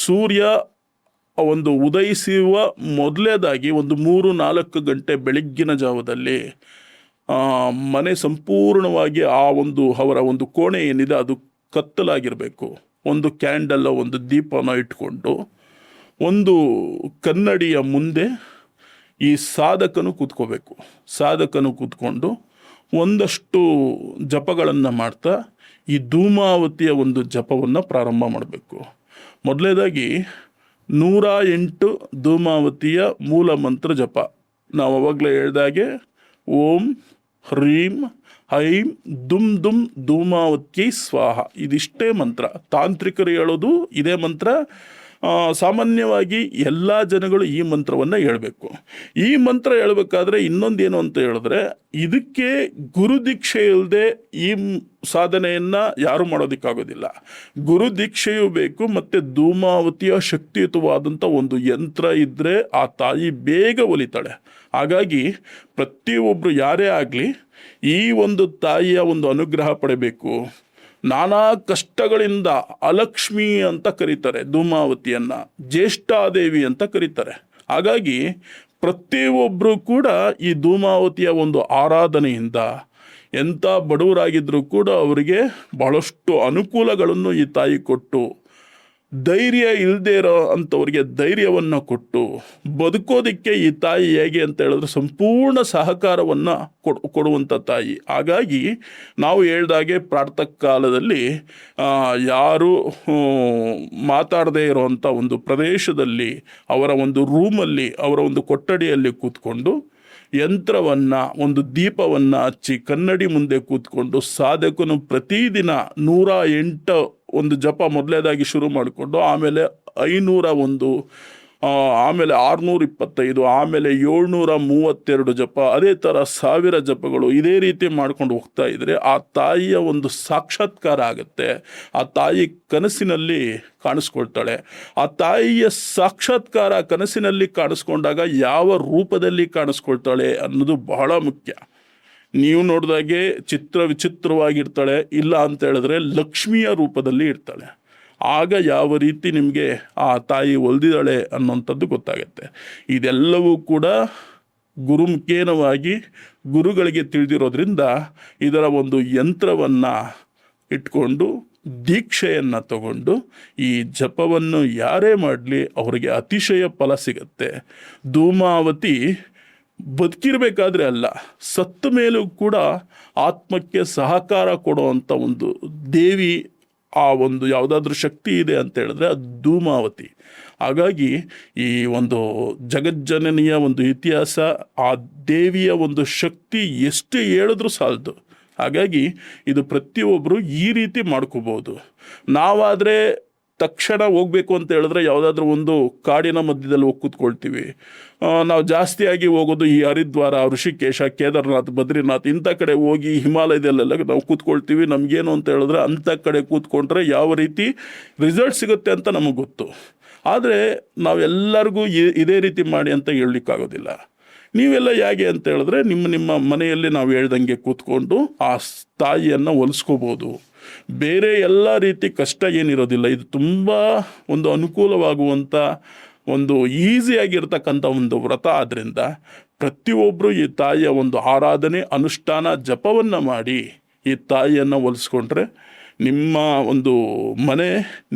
ಸೂರ್ಯ ಒಂದು ಉದಯಿಸುವ ಮೊದಲೇದಾಗಿ ಒಂದು 3-4 ಗಂಟೆ ಬೆಳಗ್ಗಿನ ಜಾವದಲ್ಲಿ ಮನೆ ಸಂಪೂರ್ಣವಾಗಿ ಆ ಒಂದು ಅವರ ಒಂದು ಕೋಣೆ ಏನಿದೆ ಅದು ಕತ್ತಲಾಗಿರಬೇಕು. ಒಂದು ಕ್ಯಾಂಡಲ್, ಒಂದು ದೀಪನ ಇಟ್ಕೊಂಡು ಒಂದು ಕನ್ನಡಿಯ ಮುಂದೆ ಈ ಸಾಧಕನು ಕೂತ್ಕೋಬೇಕು. ಸಾಧಕನು ಕೂತ್ಕೊಂಡು ಒಂದಷ್ಟು ಜಪಗಳನ್ನು ಮಾಡ್ತಾ ಈ ಧೂಮಾವತಿಯ ಒಂದು ಜಪವನ್ನು ಪ್ರಾರಂಭ ಮಾಡಬೇಕು. ಮೊದಲನೇದಾಗಿ 108 ಧೂಮಾವತಿಯ ಮೂಲ ಮಂತ್ರ ಜಪ. ನಾವು ಅವಾಗಲೇ ಹೇಳ್ದಾಗೆ ಓಂ ಹ್ರೀಂ ಐಂ ದುಮ್ ದುಮ್ ಧೂಮಾವತ್ಯೈ ಸ್ವಾಹ, ಇದಿಷ್ಟೇ ಮಂತ್ರ. ತಾಂತ್ರಿಕರು ಹೇಳೋದು ಇದೇ ಮಂತ್ರ. ಸಾಮಾನ್ಯವಾಗಿ ಎಲ್ಲ ಜನಗಳು ಈ ಮಂತ್ರವನ್ನು ಹೇಳಬೇಕು. ಈ ಮಂತ್ರ ಹೇಳಬೇಕಾದ್ರೆ ಇನ್ನೊಂದೇನು ಅಂತ ಹೇಳಿದ್ರೆ, ಇದಕ್ಕೆ ಗುರು ದೀಕ್ಷೆ ಇಲ್ಲದೆ ಈ ಸಾಧನೆಯನ್ನು ಯಾರು ಮಾಡೋದಕ್ಕಾಗೋದಿಲ್ಲ. ಗುರು ದೀಕ್ಷೆಯೂ ಬೇಕು, ಮತ್ತು ಧೂಮಾವತಿಯ ಶಕ್ತಿಯುತವಾದಂಥ ಒಂದು ಯಂತ್ರ ಇದ್ದರೆ ಆ ತಾಯಿ ಬೇಗ ಒಲಿತಾಳೆ. ಹಾಗಾಗಿ ಪ್ರತಿಯೊಬ್ಬರು ಯಾರೇ ಆಗಲಿ ಈ ಒಂದು ತಾಯಿಯ ಒಂದು ಅನುಗ್ರಹ ಪಡೆಯಬೇಕು. ನಾನಾ ಕಷ್ಟಗಳಿಂದ ಅಲಕ್ಷ್ಮಿ ಅಂತ ಕರೀತಾರೆ ಧೂಮಾವತಿಯನ್ನು, ಜ್ಯೇಷ್ಠಾದೇವಿ ಅಂತ ಕರೀತಾರೆ. ಹಾಗಾಗಿ ಪ್ರತಿಯೊಬ್ಬರು ಕೂಡ ಈ ಧೂಮಾವತಿಯ ಒಂದು ಆರಾಧನೆಯಿಂದ ಎಂಥ ಬಡವರಾಗಿದ್ದರೂ ಕೂಡ ಅವರಿಗೆ ಬಹಳಷ್ಟು ಅನುಕೂಲಗಳನ್ನು ಈ ತಾಯಿ ಕೊಟ್ಟು ಧೈರ್ಯ ಇಲ್ಲದೆ ಇರೋ ಅಂಥವ್ರಿಗೆ ಧೈರ್ಯವನ್ನು ಕೊಟ್ಟು ಬದುಕೋದಕ್ಕೆ ಈ ತಾಯಿ ಹೇಗೆ ಅಂತ ಹೇಳಿದ್ರೆ ಸಂಪೂರ್ಣ ಸಹಕಾರವನ್ನು ಕೊಡುವಂಥ ತಾಯಿ. ಹಾಗಾಗಿ ನಾವು ಹೇಳ್ದಾಗೆ ಪ್ರಾತಃ ಕಾಲದಲ್ಲಿ ಯಾರು ಮಾತಾಡದೇ ಇರೋವಂಥ ಒಂದು ಪ್ರದೇಶದಲ್ಲಿ ಅವರ ಒಂದು ರೂಮಲ್ಲಿ, ಅವರ ಒಂದು ಕೊಠಡಿಯಲ್ಲಿ ಕೂತ್ಕೊಂಡು ಯಂತ್ರವನ್ನು, ಒಂದು ದೀಪವನ್ನು ಹಚ್ಚಿ ಕನ್ನಡಿ ಮುಂದೆ ಕೂತ್ಕೊಂಡು ಸಾಧಕನು ಪ್ರತಿದಿನ 108 ಒಂದು ಜಪ ಮೊದಲೇದಾಗಿ ಶುರು ಮಾಡಿಕೊಂಡು, ಆಮೇಲೆ 501, ಆಮೇಲೆ 625, ಆಮೇಲೆ 732 ಜಪ, ಅದೇ ಥರ 1000 ಜಪಗಳು ಇದೇ ರೀತಿ ಮಾಡ್ಕೊಂಡು ಹೋಗ್ತಾ ಇದ್ರೆ ಆ ತಾಯಿಯ ಒಂದು ಸಾಕ್ಷಾತ್ಕಾರ ಆಗುತ್ತೆ. ಆ ತಾಯಿ ಕನಸಿನಲ್ಲಿ ಕಾಣಿಸ್ಕೊಳ್ತಾಳೆ. ಆ ತಾಯಿಯ ಸಾಕ್ಷಾತ್ಕಾರ ಕನಸಿನಲ್ಲಿ ಕಾಣಿಸ್ಕೊಂಡಾಗ ಯಾವ ರೂಪದಲ್ಲಿ ಕಾಣಿಸ್ಕೊಳ್ತಾಳೆ ಅನ್ನೋದು ಬಹಳ ಮುಖ್ಯ. ನೀವು ನೋಡಿದಾಗೆ ವಿಚಿತ್ರವಾಗಿರ್ತಾಳೆ, ಇಲ್ಲ ಅಂತ ಹೇಳಿದ್ರೆ ಲಕ್ಷ್ಮಿಯ ರೂಪದಲ್ಲಿ ಇರ್ತಾಳೆ. ಆಗ ಯಾವ ರೀತಿ ನಿಮಗೆ ಆ ತಾಯಿ ಒಲ್ದಿದ್ದಾಳೆ ಅನ್ನೋಂಥದ್ದು ಗೊತ್ತಾಗುತ್ತೆ. ಇದೆಲ್ಲವೂ ಕೂಡ ಗುರುಮುಖೇನವಾಗಿ ಗುರುಗಳಿಗೆ ತಿಳಿದಿರೋದ್ರಿಂದ ಇದರ ಒಂದು ಯಂತ್ರವನ್ನು ಇಟ್ಕೊಂಡು ದೀಕ್ಷೆಯನ್ನು ತಗೊಂಡು ಈ ಜಪವನ್ನು ಯಾರೇ ಮಾಡಲಿ ಅವರಿಗೆ ಅತಿಶಯ ಫಲ ಸಿಗತ್ತೆ. ಧೂಮಾವತಿ ಬದುಕಿರಬೇಕಾದ್ರೆ ಅಲ್ಲ, ಸತ್ತ ಮೇಲೂ ಕೂಡ ಆತ್ಮಕ್ಕೆ ಸಹಕಾರ ಕೊಡುವಂಥ ಒಂದು ದೇವಿ, ಆ ಒಂದು ಯಾವುದಾದ್ರೂ ಶಕ್ತಿ ಇದೆ ಅಂತ ಹೇಳಿದ್ರೆ ಅದು ಧೂಮಾವತಿ. ಹಾಗಾಗಿ ಈ ಒಂದು ಜಗಜ್ಜನನಿಯ ಒಂದು ಇತಿಹಾಸ, ಆ ದೇವಿಯ ಒಂದು ಶಕ್ತಿ ಎಷ್ಟು ಹೇಳಿದ್ರೂ ಸಾಲದು. ಹಾಗಾಗಿ ಇದು ಪ್ರತಿಯೊಬ್ಬರು ಈ ರೀತಿ ಮಾಡ್ಕೋಬೋದು. ನಾವಾದರೆ ತಕ್ಷಣ ಹೋಗಬೇಕು ಅಂತ ಹೇಳಿದ್ರೆ ಯಾವುದಾದ್ರೂ ಒಂದು ಕಾಡಿನ ಮಧ್ಯದಲ್ಲಿ ಹೋಗಿ ಕೂತ್ಕೊಳ್ತೀವಿ. ನಾವು ಜಾಸ್ತಿಯಾಗಿ ಹೋಗೋದು ಈ ಹರಿದ್ವಾರ, ಋಷಿಕೇಶ, ಕೇದಾರ್ನಾಥ್, ಬದ್ರಿನಾಥ್ ಇಂಥ ಕಡೆ ಹೋಗಿ ಹಿಮಾಲಯದಲ್ಲೆಲ್ಲ ನಾವು ಕೂತ್ಕೊಳ್ತೀವಿ. ನಮಗೇನು ಅಂತ ಹೇಳಿದ್ರೆ ಅಂಥ ಕಡೆ ಕೂತ್ಕೊಂಡ್ರೆ ಯಾವ ರೀತಿ ರಿಸಲ್ಟ್ ಸಿಗುತ್ತೆ ಅಂತ ನಮಗೆ ಗೊತ್ತು. ಆದರೆ ನಾವೆಲ್ಲರಿಗೂ ಇದೇ ರೀತಿ ಮಾಡಿ ಅಂತ ಹೇಳಲಿಕ್ಕಾಗೋದಿಲ್ಲ. ನೀವೆಲ್ಲ ಹೇಗೆ ಅಂತ ಹೇಳಿದ್ರೆ ನಿಮ್ಮ ಮನೆಯಲ್ಲಿ ನಾವು ಹೇಳ್ದಂಗೆ ಕೂತ್ಕೊಂಡು ಆ ತಾಯಿಯನ್ನು ಒಲಿಸ್ಕೋಬೋದು. ಬೇರೆ ಎಲ್ಲ ರೀತಿ ಕಷ್ಟ ಏನಿರೋದಿಲ್ಲ. ಇದು ತುಂಬ ಒಂದು ಅನುಕೂಲವಾಗುವಂಥ ಒಂದು ಈಸಿಯಾಗಿರ್ತಕ್ಕಂಥ ಒಂದು ವ್ರತ. ಆದ್ದರಿಂದ ಪ್ರತಿಯೊಬ್ಬರು ಈ ತಾಯಿಯ ಒಂದು ಆರಾಧನೆ, ಅನುಷ್ಠಾನ, ಜಪವನ್ನು ಮಾಡಿ ಈ ತಾಯಿಯನ್ನು ಒಲಿಸ್ಕೊಂಡ್ರೆ ನಿಮ್ಮ ಒಂದು ಮನೆ,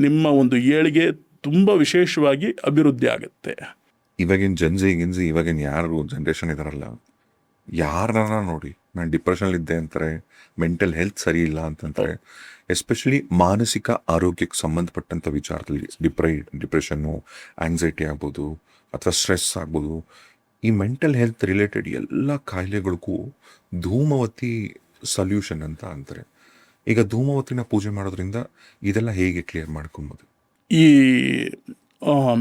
ನಿಮ್ಮ ಒಂದು ಏಳಿಗೆ ತುಂಬ ವಿಶೇಷವಾಗಿ ಅಭಿವೃದ್ಧಿ ಆಗುತ್ತೆ. ಇವಾಗಿನ ಗಿಂಜಿ ಇವಾಗಿನ ಯಾರು ಜನ್ರೇಷನ್ ಇದಾರಲ್ಲ, ಯಾರನ್ನ ನೋಡಿ ನಾನು ಡಿಪ್ರೆಷನಲ್ಲಿದ್ದೆ ಅಂತಾರೆ, ಮೆಂಟಲ್ ಹೆಲ್ತ್ ಸರಿ ಇಲ್ಲ ಅಂತಂತಾರೆ. ಎಸ್ಪೆಷಲಿ ಮಾನಸಿಕ ಆರೋಗ್ಯಕ್ಕೆ ಸಂಬಂಧಪಟ್ಟಂಥ ವಿಚಾರದಲ್ಲಿ ಡಿಪ್ರೆಷನ್ನು, ಆಂಗ್ಸೈಟಿ ಆಗ್ಬೋದು ಅಥವಾ ಸ್ಟ್ರೆಸ್ ಆಗ್ಬೋದು, ಈ ಮೆಂಟಲ್ ಹೆಲ್ತ್ ರಿಲೇಟೆಡ್ ಎಲ್ಲ ಕಾಯಿಲೆಗಳಿಗೂ ಧೂಮವತಿ ಸೊಲ್ಯೂಷನ್ ಅಂತ ಅಂತಾರೆ. ಈಗ ಧೂಮವತಿನ ಪೂಜೆ ಮಾಡೋದ್ರಿಂದ ಇದೆಲ್ಲ ಹೇಗೆ ಕ್ಲಿಯರ್ ಮಾಡ್ಕೊಬೋದು? ಈ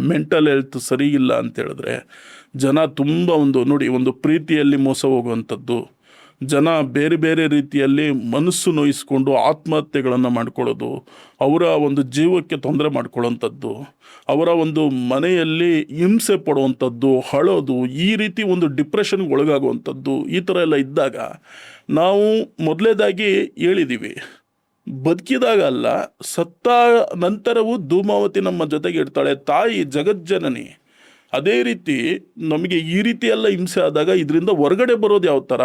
ಮೆಂಟಲ್ ಹೆಲ್ತ್ ಸರಿ ಇಲ್ಲ ಅಂತ ಹೇಳಿದ್ರೆ ಜನ ತುಂಬ ಒಂದು ಪ್ರೀತಿಯಲ್ಲಿ ಮೋಸ ಹೋಗುವಂಥದ್ದು, ಜನ ಬೇರೆ ಬೇರೆ ರೀತಿಯಲ್ಲಿ ಮನಸ್ಸು ನೋಯಿಸ್ಕೊಂಡು ಆತ್ಮಹತ್ಯೆಗಳನ್ನು ಮಾಡ್ಕೊಳ್ಳೋದು, ಅವರ ಒಂದು ಜೀವಕ್ಕೆ ತೊಂದರೆ ಮಾಡ್ಕೊಳ್ಳೋವಂಥದ್ದು, ಅವರ ಒಂದು ಮನೆಯಲ್ಲಿ ಹಿಂಸೆ ಪಡುವಂಥದ್ದು, ಅಳೋದು, ಈ ರೀತಿ ಒಂದು ಡಿಪ್ರೆಷನ್ಗೆ ಒಳಗಾಗುವಂಥದ್ದು, ಈ ಥರ ಎಲ್ಲ ಇದ್ದಾಗ ನಾವು ಮೊದಲೇದಾಗಿ ಹೇಳಿದ್ದೀವಿ, ಬದುಕಿದಾಗ ಅಲ್ಲ, ಸತ್ತ ನಂತರವೂ ಧೂಮಾವತಿ ನಮ್ಮ ಜೊತೆಗೆ ಇರ್ತಾಳೆ. ತಾಯಿ ಜಗಜ್ಜನನಿ. ಅದೇ ರೀತಿ ನಮಗೆ ಈ ರೀತಿ ಎಲ್ಲ ಹಿಂಸೆ ಆದಾಗ ಇದರಿಂದ ಹೊರಗಡೆ ಬರೋದು ಯಾವ ಥರ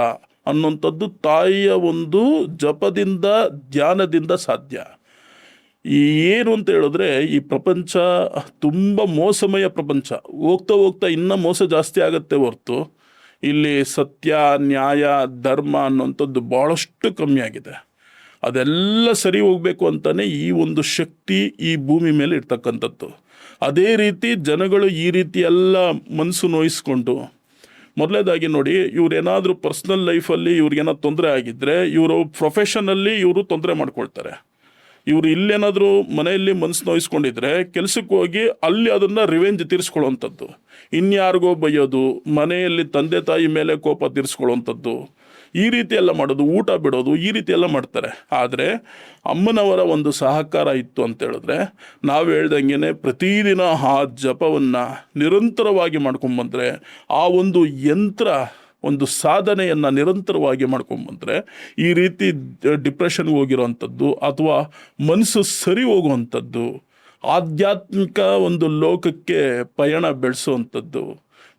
ಅನ್ನೋಂಥದ್ದು ತಾಯಿಯ ಒಂದು ಜಪದಿಂದ, ಧ್ಯಾನದಿಂದ ಸಾಧ್ಯ. ಏನು ಅಂತ ಹೇಳಿದ್ರೆ ಈ ಪ್ರಪಂಚ ತುಂಬ ಮೋಸಮಯ ಪ್ರಪಂಚ. ಹೋಗ್ತಾ ಹೋಗ್ತಾ ಇನ್ನೂ ಮೋಸ ಜಾಸ್ತಿ ಆಗುತ್ತೆ ಹೊರತು ಇಲ್ಲಿ ಸತ್ಯ, ನ್ಯಾಯ, ಧರ್ಮ ಅನ್ನೋಂಥದ್ದು ಭಾಳಷ್ಟು ಕಮ್ಮಿ ಆಗಿದೆ. ಅದೆಲ್ಲ ಸರಿ ಹೋಗಬೇಕು ಅಂತಾನೆ ಈ ಒಂದು ಶಕ್ತಿ ಈ ಭೂಮಿ ಮೇಲೆ ಇರ್ತಕ್ಕಂಥದ್ದು. ಅದೇ ರೀತಿ ಜನಗಳು ಈ ರೀತಿ ಎಲ್ಲ ಮನಸ್ಸು ನೋಯಿಸ್ಕೊಂಡು, ಮೊದಲೇದಾಗಿ ನೋಡಿ, ಇವರೇನಾದರೂ ಪರ್ಸ್ನಲ್ ಲೈಫಲ್ಲಿ ಇವ್ರಿಗೇನಾದ್ರು ತೊಂದರೆ ಆಗಿದ್ದರೆ ಇವರು ಪ್ರೊಫೆಷನಲ್ಲಿ ಇವರು ತೊಂದರೆ ಮಾಡ್ಕೊಳ್ತಾರೆ. ಇವರು ಇಲ್ಲೇನಾದರೂ ಮನೆಯಲ್ಲಿ ಮನಸ್ಸು ನೋಯಿಸ್ಕೊಂಡಿದ್ರೆ ಕೆಲಸಕ್ಕೆ ಹೋಗಿ ಅಲ್ಲಿ ಅದನ್ನು ರಿವೆಂಜ್ ತೀರಿಸ್ಕೊಳ್ಳೋವಂಥದ್ದು, ಇನ್ಯಾರಿಗೋ ಬೈಯೋದು, ಮನೆಯಲ್ಲಿ ತಂದೆ ತಾಯಿ ಮೇಲೆ ಕೋಪ ತೀರಿಸ್ಕೊಳ್ಳೋವಂಥದ್ದು, ಈ ರೀತಿ ಎಲ್ಲ ಮಾಡೋದು, ಊಟ ಬಿಡೋದು, ಈ ರೀತಿ ಎಲ್ಲ ಮಾಡ್ತಾರೆ. ಆದರೆ ಅಮ್ಮನವರ ಒಂದು ಸಹಕಾರ ಇತ್ತು ಅಂತ ಹೇಳಿದ್ರೆ ನಾವು ಹೇಳ್ದಂಗೆ ಪ್ರತಿದಿನ ಆ ಜಪವನ್ನು ನಿರಂತರವಾಗಿ ಮಾಡ್ಕೊಂಬಂದರೆ, ಆ ಒಂದು ಯಂತ್ರ ಒಂದು ಸಾಧನೆಯನ್ನು ನಿರಂತರವಾಗಿ ಮಾಡ್ಕೊಂಬಂದರೆ ಈ ರೀತಿ ಡಿಪ್ರೆಷನ್ಗೆ ಹೋಗಿರೋವಂಥದ್ದು ಅಥವಾ ಮನಸ್ಸು ಸರಿ ಹೋಗುವಂಥದ್ದು, ಆಧ್ಯಾತ್ಮಿಕ ಒಂದು ಲೋಕಕ್ಕೆ ಪಯಣ ಬೆಳೆಸುವಂಥದ್ದು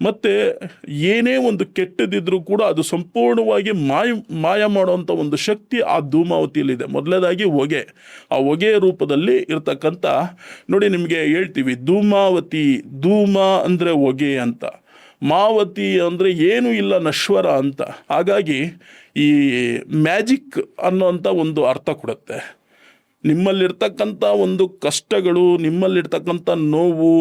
ಮತ್ತು ಏನೇ ಒಂದು ಕೆಟ್ಟದಿದ್ರೂ ಕೂಡ ಅದು ಸಂಪೂರ್ಣವಾಗಿ ಮಾಯ ಮಾಡುವಂಥ ಒಂದು ಶಕ್ತಿ ಆ ಧೂಮಾವತಿಯಲ್ಲಿದೆ. ಮೊದಲನೇದಾಗಿ ಹೊಗೆ, ಆ ಹೊಗೆಯ ರೂಪದಲ್ಲಿ ಇರ್ತಕ್ಕಂಥ, ನೋಡಿ ನಿಮಗೆ ಹೇಳ್ತೀವಿ, ಧೂಮಾವತಿ, ಧೂಮ ಅಂದರೆ ಹೊಗೆ ಅಂತ, ಮಾವತಿ ಅಂದರೆ ಏನೂ ಇಲ್ಲ, ನಶ್ವರ ಅಂತ. ಹಾಗಾಗಿ ಈ ಮ್ಯಾಜಿಕ್ ಅನ್ನೋಂಥ ಒಂದು ಅರ್ಥ ಕೊಡುತ್ತೆ. ನಿಮ್ಮಲ್ಲಿರ್ತಕ್ಕಂಥ ಒಂದು ಕಷ್ಟಗಳು, ನಿಮ್ಮಲ್ಲಿರ್ತಕ್ಕಂಥ ನೋವು,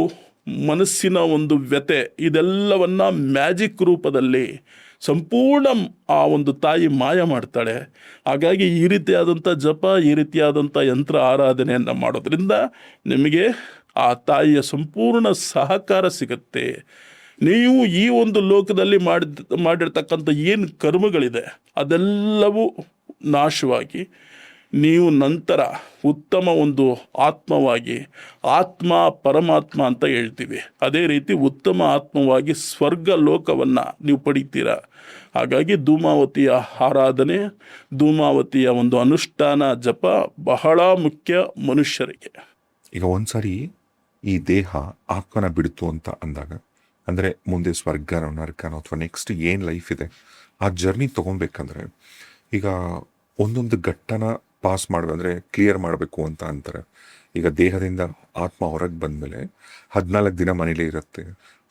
ಮನಸ್ಸಿನ ಒಂದು ವ್ಯತೆ, ಇದೆಲ್ಲವನ್ನ ಮ್ಯಾಜಿಕ್ ರೂಪದಲ್ಲಿ ಸಂಪೂರ್ಣ ಆ ಒಂದು ತಾಯಿ ಮಾಯ ಮಾಡ್ತಾಳೆ. ಹಾಗಾಗಿ ಈ ರೀತಿಯಾದಂಥ ಜಪ, ಈ ರೀತಿಯಾದಂಥ ಯಂತ್ರ ಆರಾಧನೆಯನ್ನು ಮಾಡೋದ್ರಿಂದ ನಿಮಗೆ ಆ ತಾಯಿಯ ಸಂಪೂರ್ಣ ಸಹಕಾರ ಸಿಗುತ್ತೆ. ನೀವು ಈ ಒಂದು ಲೋಕದಲ್ಲಿ ಮಾಡಿರ್ತಕ್ಕಂಥ ಏನು ಕರ್ಮಗಳಿದೆ ಅದೆಲ್ಲವೂ ನಾಶವಾಗಿ ನೀವು ನಂತರ ಉತ್ತಮ ಒಂದು ಆತ್ಮವಾಗಿ, ಆತ್ಮ ಪರಮಾತ್ಮ ಅಂತ ಹೇಳ್ತೀವಿ, ಅದೇ ರೀತಿ ಉತ್ತಮ ಆತ್ಮವಾಗಿ ಸ್ವರ್ಗ ಲೋಕವನ್ನು ನೀವು ಪಡಿತೀರ. ಹಾಗಾಗಿ ಧೂಮಾವತಿಯ ಆರಾಧನೆ, ಧೂಮಾವತಿಯ ಒಂದು ಅನುಷ್ಠಾನ, ಜಪ ಬಹಳ ಮುಖ್ಯ ಮನುಷ್ಯರಿಗೆ. ಈಗ ಒಂದ್ಸಾರಿ ಈ ದೇಹ ಆತ್ಮನ ಬಿಡ್ತು ಅಂತ ಅಂದಾಗ, ಅಂದರೆ ಮುಂದೆ ಸ್ವರ್ಗನೋ ನರಕನೋ ಅಥವಾ ನೆಕ್ಸ್ಟ್ ಏನು ಲೈಫ್ ಇದೆ ಆ ಜರ್ನಿ ತೊಗೊಬೇಕಂದ್ರೆ, ಈಗ ಒಂದೊಂದು ಘಟ್ಟನ ಪಾಸ್ ಮಾಡಬೇಕಂದ್ರೆ ಕ್ಲಿಯರ್ ಮಾಡಬೇಕು ಅಂತ ಅಂತಾರೆ. ಈಗ ದೇಹದಿಂದ ಆತ್ಮ ಹೊರಗೆ ಬಂದಮೇಲೆ 14 ದಿನ ಮನೇಲೇ ಇರುತ್ತೆ.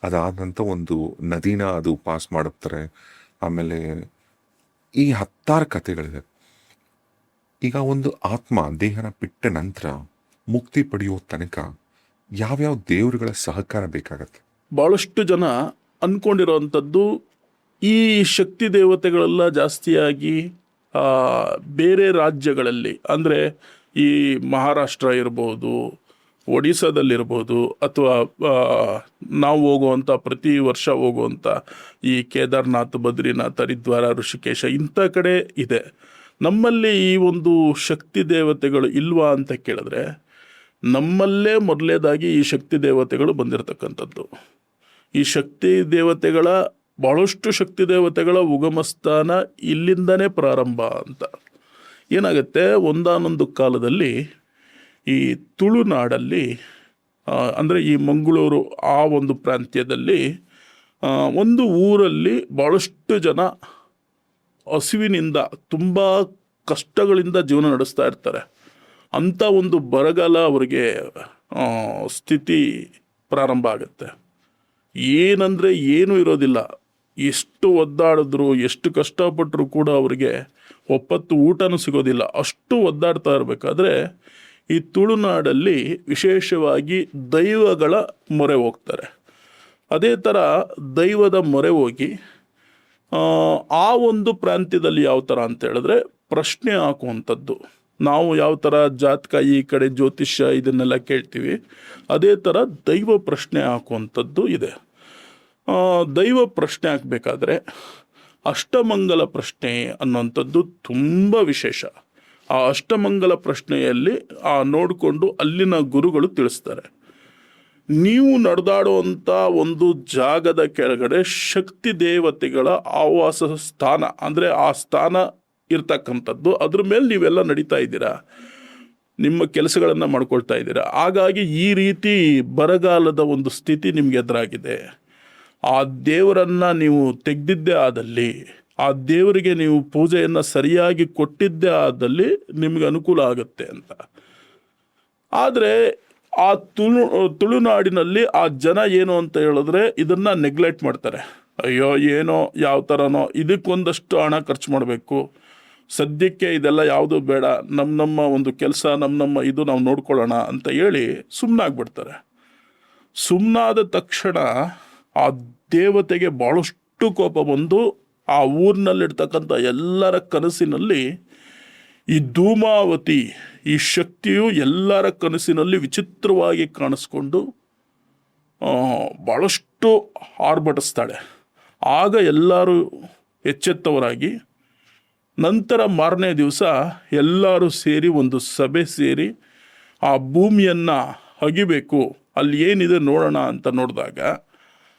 ಅದಾದಂಥ ಒಂದು ನದಿನ ಅದು ಪಾಸ್ ಮಾಡುತ್ತಾರೆ. ಆಮೇಲೆ ಈ 10 ಕಥೆಗಳಿದೆ. ಈಗ ಒಂದು ಆತ್ಮ ದೇಹನ ಬಿಟ್ಟ ನಂತರ ಮುಕ್ತಿ ಪಡೆಯೋ ತನಕ ಯಾವ್ಯಾವ ದೇವರುಗಳ ಸಹಕಾರ ಬೇಕಾಗತ್ತೆ? ಭಾಳಷ್ಟು ಜನ ಅಂದ್ಕೊಂಡಿರೋವಂಥದ್ದು ಈ ಶಕ್ತಿ ದೇವತೆಗಳೆಲ್ಲ ಜಾಸ್ತಿಯಾಗಿ ಬೇರೆ ರಾಜ್ಯಗಳಲ್ಲಿ, ಅಂದರೆ ಈ ಮಹಾರಾಷ್ಟ್ರ ಇರ್ಬೋದು, ಒಡಿಸ್ಸಾದಲ್ಲಿರ್ಬೋದು, ಅಥವಾ ನಾವು ಹೋಗುವಂಥ ಪ್ರತಿ ವರ್ಷ ಹೋಗುವಂಥ ಈ ಕೇದಾರ್ನಾಥ್, ಬದ್ರಿನಾಥ್, ಹರಿದ್ವಾರ, ಋಷಿಕೇಶ ಇಂಥ ಕಡೆ ಇದೆ. ನಮ್ಮಲ್ಲಿ ಈ ಒಂದು ಶಕ್ತಿ ದೇವತೆಗಳು ಇಲ್ವಾ ಅಂತ ಕೇಳಿದ್ರೆ, ನಮ್ಮಲ್ಲೇ ಮೊದಲೇದಾಗಿ ಈ ಶಕ್ತಿ ದೇವತೆಗಳು ಬಂದಿರತಕ್ಕಂಥದ್ದು. ಈ ಶಕ್ತಿ ದೇವತೆಗಳ, ಭಾಳಷ್ಟು ಶಕ್ತಿ ದೇವತೆಗಳ ಉಗಮಸ್ಥಾನ ಇಲ್ಲಿಂದನೇ ಪ್ರಾರಂಭ ಅಂತ. ಏನಾಗುತ್ತೆ, ಒಂದಾನೊಂದು ಕಾಲದಲ್ಲಿ ಈ ತುಳುನಾಡಲ್ಲಿ, ಅಂದರೆ ಈ ಮಂಗಳೂರು ಆ ಒಂದು ಪ್ರಾಂತ್ಯದಲ್ಲಿ, ಒಂದು ಊರಲ್ಲಿ ಭಾಳಷ್ಟು ಜನ ಹಸಿವಿನಿಂದ ತುಂಬ ಕಷ್ಟಗಳಿಂದ ಜೀವನ ನಡೆಸ್ತಾ ಇರ್ತಾರೆ. ಅಂಥ ಒಂದು ಬರಗಾಲ ಅವರಿಗೆ ಸ್ಥಿತಿ ಪ್ರಾರಂಭ ಆಗುತ್ತೆ. ಏನಂದರೆ ಏನೂ ಇರೋದಿಲ್ಲ. ಎಷ್ಟು ಒದ್ದಾಡಿದ್ರು, ಎಷ್ಟು ಕಷ್ಟಪಟ್ಟರು ಕೂಡ ಅವರಿಗೆ ಒಪ್ಪತ್ತು ಊಟನೂ ಸಿಗೋದಿಲ್ಲ. ಅಷ್ಟು ಒದ್ದಾಡ್ತಾ ಇರಬೇಕಾದ್ರೆ ಈ ತುಳುನಾಡಲ್ಲಿ ವಿಶೇಷವಾಗಿ ದೈವಗಳ ಮೊರೆ ಹೋಗ್ತಾರೆ. ಅದೇ ಥರ ದೈವದ ಮೊರೆ ಹೋಗಿ ಆ ಒಂದು ಪ್ರಾಂತ್ಯದಲ್ಲಿ ಯಾವ ಥರ ಅಂತ ಹೇಳಿದ್ರೆ ಪ್ರಶ್ನೆ ಹಾಕುವಂಥದ್ದು. ನಾವು ಯಾವ ಥರ ಜಾತಕ, ಈ ಕಡೆ ಜ್ಯೋತಿಷ್ಯ ಇದನ್ನೆಲ್ಲ ಕೇಳ್ತೀವಿ, ಅದೇ ಥರ ದೈವ ಪ್ರಶ್ನೆ ಹಾಕುವಂಥದ್ದು ಇದೆ. ದೈವ ಪ್ರಶ್ನೆ ಹಾಕಬೇಕಾದ್ರೆ ಅಷ್ಟಮಂಗಲ ಪ್ರಶ್ನೆ ಅನ್ನೋಂಥದ್ದು ತುಂಬ ವಿಶೇಷ. ಆ ಅಷ್ಟಮಂಗಲ ಪ್ರಶ್ನೆಯಲ್ಲಿ ನೋಡಿಕೊಂಡು ಅಲ್ಲಿನ ಗುರುಗಳು ತಿಳಿಸ್ತಾರೆ, ನೀವು ನಡೆದಾಡುವಂಥ ಒಂದು ಜಾಗದ ಕೆಳಗಡೆ ಶಕ್ತಿ ದೇವತೆಗಳ ಆವಾಸ ಸ್ಥಾನ, ಅಂದರೆ ಆ ಸ್ಥಾನ ಇರ್ತಕ್ಕಂಥದ್ದು, ಅದ್ರ ಮೇಲೆ ನೀವೆಲ್ಲ ನಡೀತಾ ಇದ್ದೀರಾ, ನಿಮ್ಮ ಕೆಲಸಗಳನ್ನು ಮಾಡ್ಕೊಳ್ತಾ ಇದ್ದೀರಾ. ಹಾಗಾಗಿ ಈ ರೀತಿ ಬರಗಾಲದ ಒಂದು ಸ್ಥಿತಿ ನಿಮ್ಗೆ ಎದುರಾಗಿದೆ. ಆ ದೇವರನ್ನು ನೀವು ತೆಗೆದಿದ್ದೇ ಆದಲ್ಲಿ, ಆ ದೇವರಿಗೆ ನೀವು ಪೂಜೆಯನ್ನು ಸರಿಯಾಗಿ ಕೊಟ್ಟಿದ್ದೇ ಆದಲ್ಲಿ ನಿಮಗೆ ಅನುಕೂಲ ಆಗುತ್ತೆ ಅಂತ. ಆದರೆ ಆ ತುಳುನಾಡಿನಲ್ಲಿ ಆ ಜನ ಏನು ಅಂತ ಹೇಳಿದ್ರೆ ಇದನ್ನು ನೆಗ್ಲೆಕ್ಟ್ ಮಾಡ್ತಾರೆ. ಅಯ್ಯೋ ಏನೋ ಯಾವ ಥರನೋ, ಇದಕ್ಕೊಂದಷ್ಟು ಹಣ ಖರ್ಚು ಮಾಡಬೇಕು, ಸದ್ಯಕ್ಕೆ ಇದೆಲ್ಲ ಯಾವುದೂ ಬೇಡ, ನಮ್ಮ ಒಂದು ಕೆಲಸ, ನಮ್ಮ ಇದು ನಾವು ನೋಡ್ಕೊಳ್ಳೋಣ ಅಂತ ಹೇಳಿ ಸುಮ್ಮನಾಗ್ಬಿಡ್ತಾರೆ. ಸುಮ್ಮನಾದ ತಕ್ಷಣ ಆ ದೇವತೆಗೆ ಭಾಳಷ್ಟು ಕೋಪ ಬಂದು ಆ ಊರಿನಲ್ಲಿರ್ತಕ್ಕಂಥ ಎಲ್ಲರ ಕನಸಿನಲ್ಲಿ ಈ ಧೂಮಾವತಿ, ಈ ಶಕ್ತಿಯು ಎಲ್ಲರ ಕನಸಿನಲ್ಲಿ ವಿಚಿತ್ರವಾಗಿ ಕಾಣಿಸ್ಕೊಂಡು ಭಾಳಷ್ಟು ಆರ್ಭಟಿಸ್ತಾಳೆ. ಆಗ ಎಲ್ಲರೂ ಎಚ್ಚೆತ್ತವರಾಗಿ, ನಂತರ ಮಾರನೇ ದಿವಸ ಎಲ್ಲರೂ ಸೇರಿ ಒಂದು ಸಭೆ ಸೇರಿ ಆ ಭೂಮಿಯನ್ನು ಅಗಿಬೇಕು, ಅಲ್ಲಿ ಏನಿದೆ ನೋಡೋಣ ಅಂತ ನೋಡಿದಾಗ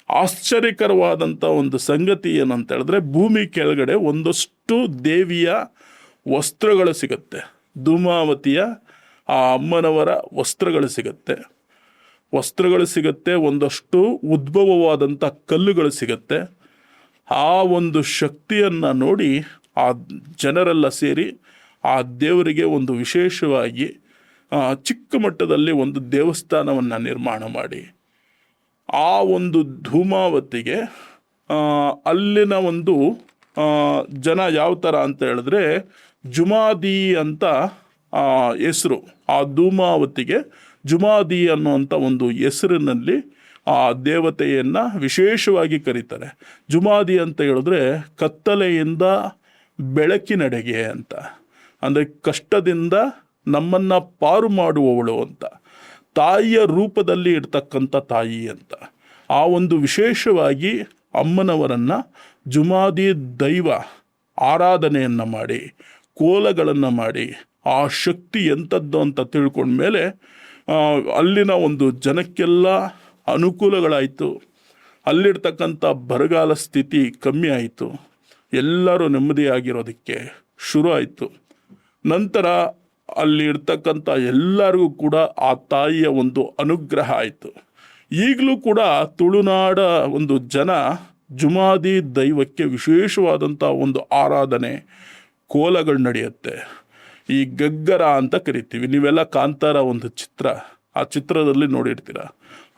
ಆಶ್ಚರ್ಯಕರವಾದಂಥ ಒಂದು ಸಂಗತಿ ಏನಂತ ಹೇಳಿದ್ರೆ, ಭೂಮಿ ಕೆಳಗಡೆ ಒಂದಷ್ಟು ದೇವಿಯ ವಸ್ತ್ರಗಳು ಸಿಗುತ್ತೆ. ಧೂಮಾವತಿಯ ಆ ಅಮ್ಮನವರ ವಸ್ತ್ರಗಳು ಸಿಗುತ್ತೆ. ವಸ್ತ್ರಗಳು ಸಿಗತ್ತೆ, ಒಂದಷ್ಟು ಉದ್ಭವವಾದಂಥ ಕಲ್ಲುಗಳು ಸಿಗತ್ತೆ. ಆ ಒಂದು ಶಕ್ತಿಯನ್ನು ನೋಡಿ ಆ ಜನರೆಲ್ಲ ಸೇರಿ ಆ ದೇವರಿಗೆ ಒಂದು ವಿಶೇಷವಾಗಿ ಚಿಕ್ಕ ಮಟ್ಟದಲ್ಲಿ ಒಂದು ದೇವಸ್ಥಾನವನ್ನು ನಿರ್ಮಾಣ ಮಾಡಿ ಆ ಒಂದು ಧೂಮಾವತಿಗೆ ಅಲ್ಲಿನ ಒಂದು ಜನ ಯಾವ ಥರ ಅಂತ ಹೇಳಿದ್ರೆ ಜುಮಾದಿ ಅಂತ ಹೆಸರು. ಆ ಧೂಮಾವತಿಗೆ ಜುಮಾದಿ ಅನ್ನುವಂಥ ಒಂದು ಹೆಸರಿನಲ್ಲಿ ಆ ದೇವತೆಯನ್ನು ವಿಶೇಷವಾಗಿ ಕರೀತಾರೆ. ಜುಮಾದಿ ಅಂತ ಹೇಳಿದ್ರೆ ಕತ್ತಲೆಯಿಂದ ಬೆಳಕಿನೆಡೆಗೆ ಅಂತ, ಅಂದರೆ ಕಷ್ಟದಿಂದ ನಮ್ಮನ್ನು ಪಾರು ಮಾಡುವವಳು ಅಂತ, ತಾಯಿಯ ರೂಪದಲ್ಲಿ ಇರ್ತಕ್ಕಂಥ ತಾಯಿ ಅಂತ. ಆ ಒಂದು ವಿಶೇಷವಾಗಿ ಅಮ್ಮನವರನ್ನು ಜುಮಾದಿ ದೈವ ಆರಾಧನೆಯನ್ನು ಮಾಡಿ ಕೋಲಗಳನ್ನು ಮಾಡಿ ಆ ಶಕ್ತಿ ಎಂಥದ್ದು ಅಂತ ತಿಳ್ಕೊಂಡ್ಮೇಲೆ ಅಲ್ಲಿನ ಒಂದು ಜನಕ್ಕೆಲ್ಲ ಅನುಕೂಲಗಳಾಯಿತು. ಅಲ್ಲಿರ್ತಕ್ಕಂಥ ಬರಗಾಲ ಸ್ಥಿತಿ ಕಮ್ಮಿ ಆಯಿತು. ಎಲ್ಲರೂ ನೆಮ್ಮದಿಯಾಗಿರೋದಕ್ಕೆ ಶುರು ಆಯಿತು. ನಂತರ ಅಲ್ಲಿ ಇರ್ತಕ್ಕಂಥ ಎಲ್ಲರಿಗೂ ಕೂಡ ಆ ತಾಯಿಯ ಒಂದು ಅನುಗ್ರಹ ಆಯಿತು. ಈಗಲೂ ಕೂಡ ತುಳುನಾಡ ಒಂದು ಜನ ಜುಮಾದಿ ದೈವಕ್ಕೆ ವಿಶೇಷವಾದಂಥ ಒಂದು ಆರಾಧನೆ ಕೋಲಗಳು ನಡೆಯುತ್ತೆ. ಈ ಗಗ್ಗರ ಅಂತ ಕರಿತೀವಿ. ನೀವೆಲ್ಲ ಕಾಂತಾರ ಒಂದು ಚಿತ್ರ, ಆ ಚಿತ್ರದಲ್ಲಿ ನೋಡಿರ್ತೀರ.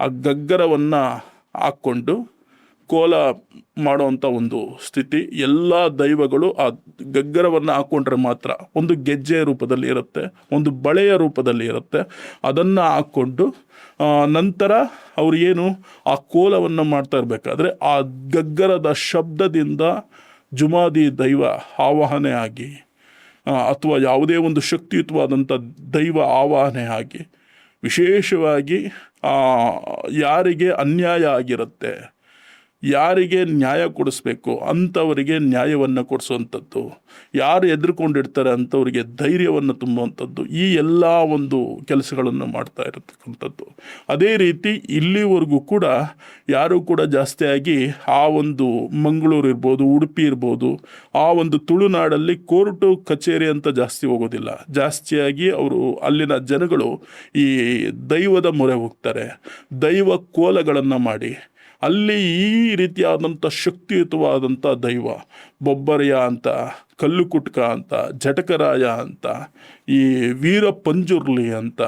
ಆ ಗಗ್ಗರವನ್ನು ಹಾಕ್ಕೊಂಡು ಕೋಲ ಮಾಡುವಂಥ ಒಂದು ಸ್ಥಿತಿ. ಎಲ್ಲ ದೈವಗಳು ಆ ಗಗ್ಗರವನ್ನು ಹಾಕ್ಕೊಂಡ್ರೆ ಮಾತ್ರ ಒಂದು ಗೆಜ್ಜೆಯ ರೂಪದಲ್ಲಿ ಇರುತ್ತೆ, ಒಂದು ಬಳೆಯ ರೂಪದಲ್ಲಿ ಇರುತ್ತೆ. ಅದನ್ನು ಹಾಕ್ಕೊಂಡು ನಂತರ ಅವ್ರು ಏನು ಆ ಕೋಲವನ್ನು ಮಾಡ್ತಾ ಇರಬೇಕಾದ್ರೆ ಆ ಗಗ್ಗರದ ಶಬ್ದದಿಂದ ಜುಮಾದಿ ದೈವ ಆವಾಹನೆ ಆಗಿ ಅಥವಾ ಯಾವುದೇ ಒಂದು ಶಕ್ತಿಯುತವಾದಂಥ ದೈವ ಆವಾಹನೆ ಆಗಿ ವಿಶೇಷವಾಗಿ ಯಾರಿಗೆ ಅನ್ಯಾಯ ಆಗಿರುತ್ತೆ, ಯಾರಿಗೆ ನ್ಯಾಯ ಕೊಡಿಸ್ಬೇಕು ಅಂಥವರಿಗೆ ನ್ಯಾಯವನ್ನು ಕೊಡಿಸುವಂಥದ್ದು, ಯಾರು ಎದುರುಕೊಂಡಿರ್ತಾರೆ ಅಂಥವರಿಗೆ ಧೈರ್ಯವನ್ನು ತುಂಬುವಂಥದ್ದು, ಈ ಎಲ್ಲ ಒಂದು ಕೆಲಸಗಳನ್ನು ಮಾಡ್ತಾ ಇರತಕ್ಕಂಥದ್ದು. ಅದೇ ರೀತಿ ಇಲ್ಲಿವರೆಗೂ ಕೂಡ ಯಾರೂ ಕೂಡ ಜಾಸ್ತಿಯಾಗಿ ಆ ಒಂದು ಮಂಗಳೂರು ಇರ್ಬೋದು, ಉಡುಪಿ ಇರ್ಬೋದು, ಆ ಒಂದು ತುಳುನಾಡಲ್ಲಿ ಕೋರ್ಟು ಕಚೇರಿ ಅಂತ ಜಾಸ್ತಿ ಹೋಗೋದಿಲ್ಲ. ಜಾಸ್ತಿಯಾಗಿ ಅವರು ಅಲ್ಲಿನ ಜನಗಳು ಈ ದೈವದ ಮೊರೆ ಹೋಗ್ತಾರೆ. ದೈವ ಕೋಲಗಳನ್ನು ಮಾಡಿ ಅಲ್ಲಿ ಈ ರೀತಿಯಾದಂಥ ಶಕ್ತಿಯುತವಾದಂಥ ದೈವ ಬೊಬ್ಬರೆಯ ಅಂತ, ಕಲ್ಲು ಕುಟ್ಕ ಅಂತ, ಜಟಕರಾಯ ಅಂತ, ಈ ವೀರ ಪಂಜುರ್ಲಿ ಅಂತ,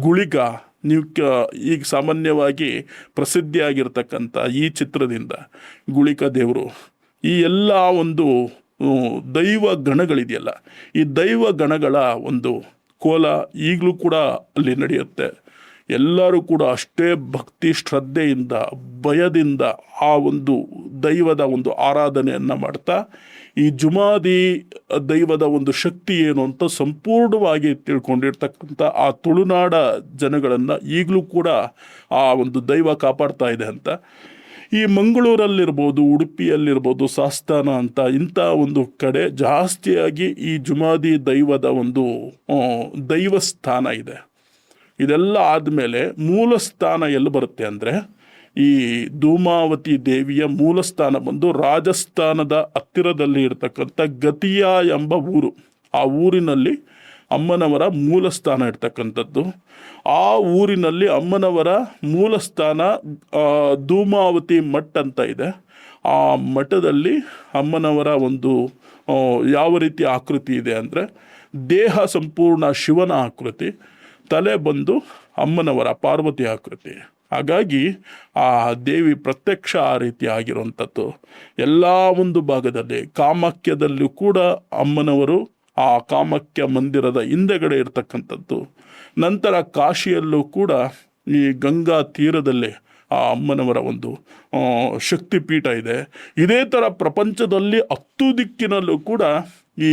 ಗುಳಿಗ, ನೀವು ಈಗ ಸಾಮಾನ್ಯವಾಗಿ ಪ್ರಸಿದ್ಧಿಯಾಗಿರ್ತಕ್ಕಂಥ ಈ ಚಿತ್ರದಿಂದ ಗುಳಿಕ ದೇವರು, ಈ ಎಲ್ಲ ಒಂದು ದೈವ ಗಣಗಳಿದೆಯಲ್ಲ, ಈ ದೈವ ಗಣಗಳ ಒಂದು ಕೋಲ ಈಗಲೂ ಕೂಡ ಅಲ್ಲಿ ನಡೆಯುತ್ತೆ. ಎಲ್ಲರೂ ಕೂಡ ಅಷ್ಟೇ ಭಕ್ತಿ ಶ್ರದ್ಧೆಯಿಂದ ಭಯದಿಂದ ಆ ಒಂದು ದೈವದ ಒಂದು ಆರಾಧನೆಯನ್ನು ಮಾಡ್ತಾ ಈ ಜುಮಾದಿ ದೈವದ ಒಂದು ಶಕ್ತಿ ಏನು ಅಂತ ಸಂಪೂರ್ಣವಾಗಿ ತಿಳ್ಕೊಂಡಿರ್ತಕ್ಕಂಥ ಆ ತುಳುನಾಡ ಜನಗಳನ್ನು ಈಗಲೂ ಕೂಡ ಆ ಒಂದು ದೈವ ಕಾಪಾಡ್ತಾ ಇದೆ ಅಂತ. ಈ ಮಂಗಳೂರಲ್ಲಿರ್ಬೋದು, ಉಡುಪಿಯಲ್ಲಿರ್ಬೋದು, ಸಾಸ್ತಾನ ಅಂತ ಇಂಥ ಒಂದು ಕಡೆ ಜಾಸ್ತಿಯಾಗಿ ಈ ಜುಮಾದಿ ದೈವದ ಒಂದು ದೈವಸ್ಥಾನ ಇದೆ. ಇದೆಲ್ಲ ಆದಮೇಲೆ ಮೂಲ ಸ್ಥಾನ ಎಲ್ಲಿ ಬರುತ್ತೆ ಅಂದರೆ ಈ ಧೂಮಾವತಿ ದೇವಿಯ ಮೂಲ ಸ್ಥಾನ ಬಂದು ರಾಜಸ್ಥಾನದ ಹತ್ತಿರದಲ್ಲಿ ಇರತಕ್ಕಂಥ ಗತಿಯಾ ಎಂಬ ಊರು. ಆ ಊರಿನಲ್ಲಿ ಅಮ್ಮನವರ ಮೂಲ ಸ್ಥಾನ ಇರ್ತಕ್ಕಂಥದ್ದು. ಆ ಊರಿನಲ್ಲಿ ಅಮ್ಮನವರ ಮೂಲ ಸ್ಥಾನ ಧೂಮಾವತಿ ಮಠ ಅಂತ ಇದೆ. ಆ ಮಠದಲ್ಲಿ ಅಮ್ಮನವರ ಒಂದು ಯಾವ ರೀತಿ ಆಕೃತಿ ಇದೆ ಅಂದರೆ ದೇಹ ಸಂಪೂರ್ಣ ಶಿವನ ಆಕೃತಿ, ತಲೆ ಬಂದು ಅಮ್ಮನವರ ಪಾರ್ವತಿ ಆಕೃತಿ. ಹಾಗಾಗಿ ಆ ದೇವಿ ಪ್ರತ್ಯಕ್ಷ ಆ ರೀತಿ ಆಗಿರುವಂಥದ್ದು. ಎಲ್ಲ ಒಂದು ಭಾಗದಲ್ಲಿ ಕಾಮಾಖ್ಯದಲ್ಲೂ ಕೂಡ ಅಮ್ಮನವರು ಆ ಕಾಮಾಖ್ಯ ಮಂದಿರದ ಹಿಂದೆಗಡೆ ಇರತಕ್ಕಂಥದ್ದು. ನಂತರ ಕಾಶಿಯಲ್ಲೂ ಕೂಡ ಈ ಗಂಗಾ ತೀರದಲ್ಲಿ ಆ ಅಮ್ಮನವರ ಒಂದು ಶಕ್ತಿಪೀಠ ಇದೆ. ಇದೇ ಥರ ಪ್ರಪಂಚದಲ್ಲಿ 10 ದಿಕ್ಕಿನಲ್ಲೂ ಕೂಡ ಈ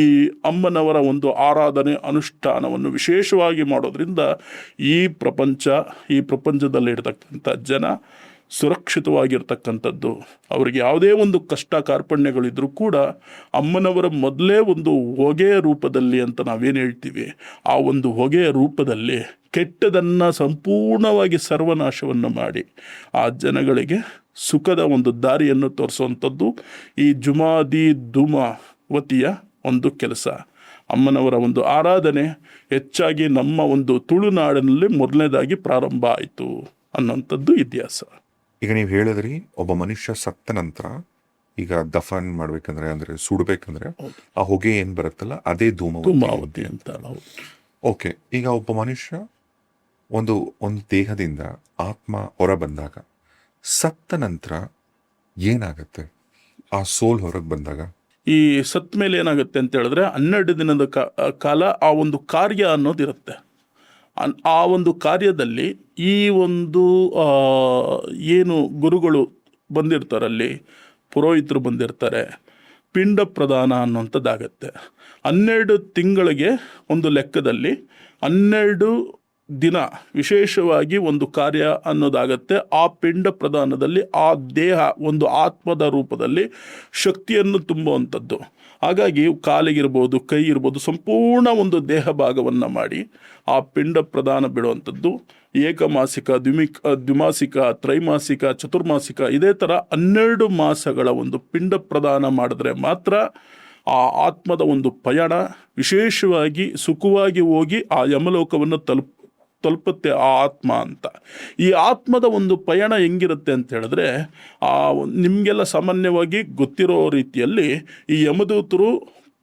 ಅಮ್ಮನವರ ಒಂದು ಆರಾಧನೆ ಅನುಷ್ಠಾನವನ್ನು ವಿಶೇಷವಾಗಿ ಮಾಡೋದ್ರಿಂದ ಈ ಪ್ರಪಂಚದಲ್ಲಿ ಇರತಕ್ಕಂಥ ಜನ ಸುರಕ್ಷಿತವಾಗಿರ್ತಕ್ಕಂಥದ್ದು. ಅವರಿಗೆ ಯಾವುದೇ ಒಂದು ಕಷ್ಟ ಕಾರ್ಪಣ್ಯಗಳಿದ್ರೂ ಕೂಡ ಅಮ್ಮನವರ ಮೊದಲೇ ಒಂದು ಹೊಗೆಯ ರೂಪದಲ್ಲಿ ಅಂತ ನಾವೇನು ಹೇಳ್ತೀವಿ, ಆ ಒಂದು ಹೊಗೆಯ ರೂಪದಲ್ಲಿ ಕೆಟ್ಟದನ್ನು ಸಂಪೂರ್ಣವಾಗಿ ಸರ್ವನಾಶವನ್ನು ಮಾಡಿ ಆ ಜನಗಳಿಗೆ ಸುಖದ ಒಂದು ದಾರಿಯನ್ನು ತೋರಿಸುವಂಥದ್ದು ಈ ಜುಮಾದಿ ಧೂಮಾವತಿಯ ಒಂದು ಕೆಲಸ. ಅಮ್ಮನವರ ಒಂದು ಆರಾಧನೆ ಹೆಚ್ಚಾಗಿ ನಮ್ಮ ಒಂದು ತುಳುನಾಡಿನಲ್ಲಿ ಮೊದಲನೇದಾಗಿ ಪ್ರಾರಂಭ ಆಯಿತು ಅನ್ನೋಂಥದ್ದು ಇತಿಹಾಸ. ಈಗ ನೀವು ಹೇಳಿದ್ರಿ ಒಬ್ಬ ಮನುಷ್ಯ ಸತ್ತ ನಂತರ ಈಗ ದಫನ್ ಮಾಡ್ಬೇಕಂದ್ರೆ ಅಂದ್ರೆ ಸುಡ್ಬೇಕಂದ್ರೆ ಆ ಹೊಗೆ ಏನ್ ಬರುತ್ತಲ್ಲ ಅದೇ ಧೂಮಾವತಿ ಅಂತ. ಓಕೆ, ಈಗ ಒಬ್ಬ ಮನುಷ್ಯ ಒಂದು ದೇಹದಿಂದ ಆತ್ಮ ಹೊರ ಬಂದಾಗ ಸತ್ತ ನಂತರ ಏನಾಗತ್ತೆ? ಆ ಸೋಲ್ ಹೊರಗೆ ಬಂದಾಗ ಈ ಸತ್ ಮೇಲೆ ಏನಾಗುತ್ತೆ ಅಂತ ಹೇಳಿದ್ರೆ 12 ದಿನದ ಕಾಲ ಆ ಒಂದು ಕಾರ್ಯ ಅನ್ನೋದಿರುತ್ತೆ. ಆ ಒಂದು ಕಾರ್ಯದಲ್ಲಿ ಈ ಒಂದು ಏನು ಗುರುಗಳು ಬಂದಿರ್ತಾರಲ್ಲಿ, ಪುರೋಹಿತರು ಬಂದಿರ್ತಾರೆ, ಪಿಂಡ ಪ್ರದಾನ ಅನ್ನುವಂಥದ್ದಾಗತ್ತೆ. 12 ತಿಂಗಳಿಗೆ ಒಂದು ಲೆಕ್ಕದಲ್ಲಿ 12 ದಿನ ವಿಶೇಷವಾಗಿ ಒಂದು ಕಾರ್ಯ ಅನ್ನೋದಾಗತ್ತೆ. ಆ ಪಿಂಡ ಪ್ರದಾನದಲ್ಲಿ ಆ ದೇಹ ಒಂದು ಆತ್ಮದ ರೂಪದಲ್ಲಿ ಶಕ್ತಿಯನ್ನು ತುಂಬುವಂಥದ್ದು. ಹಾಗಾಗಿ ಕಾಲಿಗಿರ್ಬೋದು, ಕೈ ಇರ್ಬೋದು, ಸಂಪೂರ್ಣ ಒಂದು ದೇಹ ಭಾಗವನ್ನು ಮಾಡಿ ಆ ಪಿಂಡ ಪ್ರದಾನ ಬಿಡುವಂಥದ್ದು. ಏಕಮಾಸಿಕ, ದ್ವಿಮಾಸಿಕ, ತ್ರೈಮಾಸಿಕ, ಚತುರ್ಮಾಸಿಕ, ಇದೇ ಥರ 12 ಮಾಸಗಳ ಒಂದು ಪಿಂಡ ಪ್ರದಾನ ಮಾಡಿದ್ರೆ ಮಾತ್ರ ಆ ಆತ್ಮದ ಒಂದು ಪಯಣ ವಿಶೇಷವಾಗಿ ಸುಖವಾಗಿ ಹೋಗಿ ಆ ಯಮಲೋಕವನ್ನು ತಲುಪುತ್ತೆ ಆ ಆತ್ಮ ಅಂತ. ಈ ಆತ್ಮದ ಒಂದು ಪಯಣ ಹೆಂಗಿರುತ್ತೆ ಅಂತ ಹೇಳಿದ್ರೆ, ನಿಮಗೆಲ್ಲ ಸಾಮಾನ್ಯವಾಗಿ ಗೊತ್ತಿರೋ ರೀತಿಯಲ್ಲಿ ಈ ಯಮದೂತರು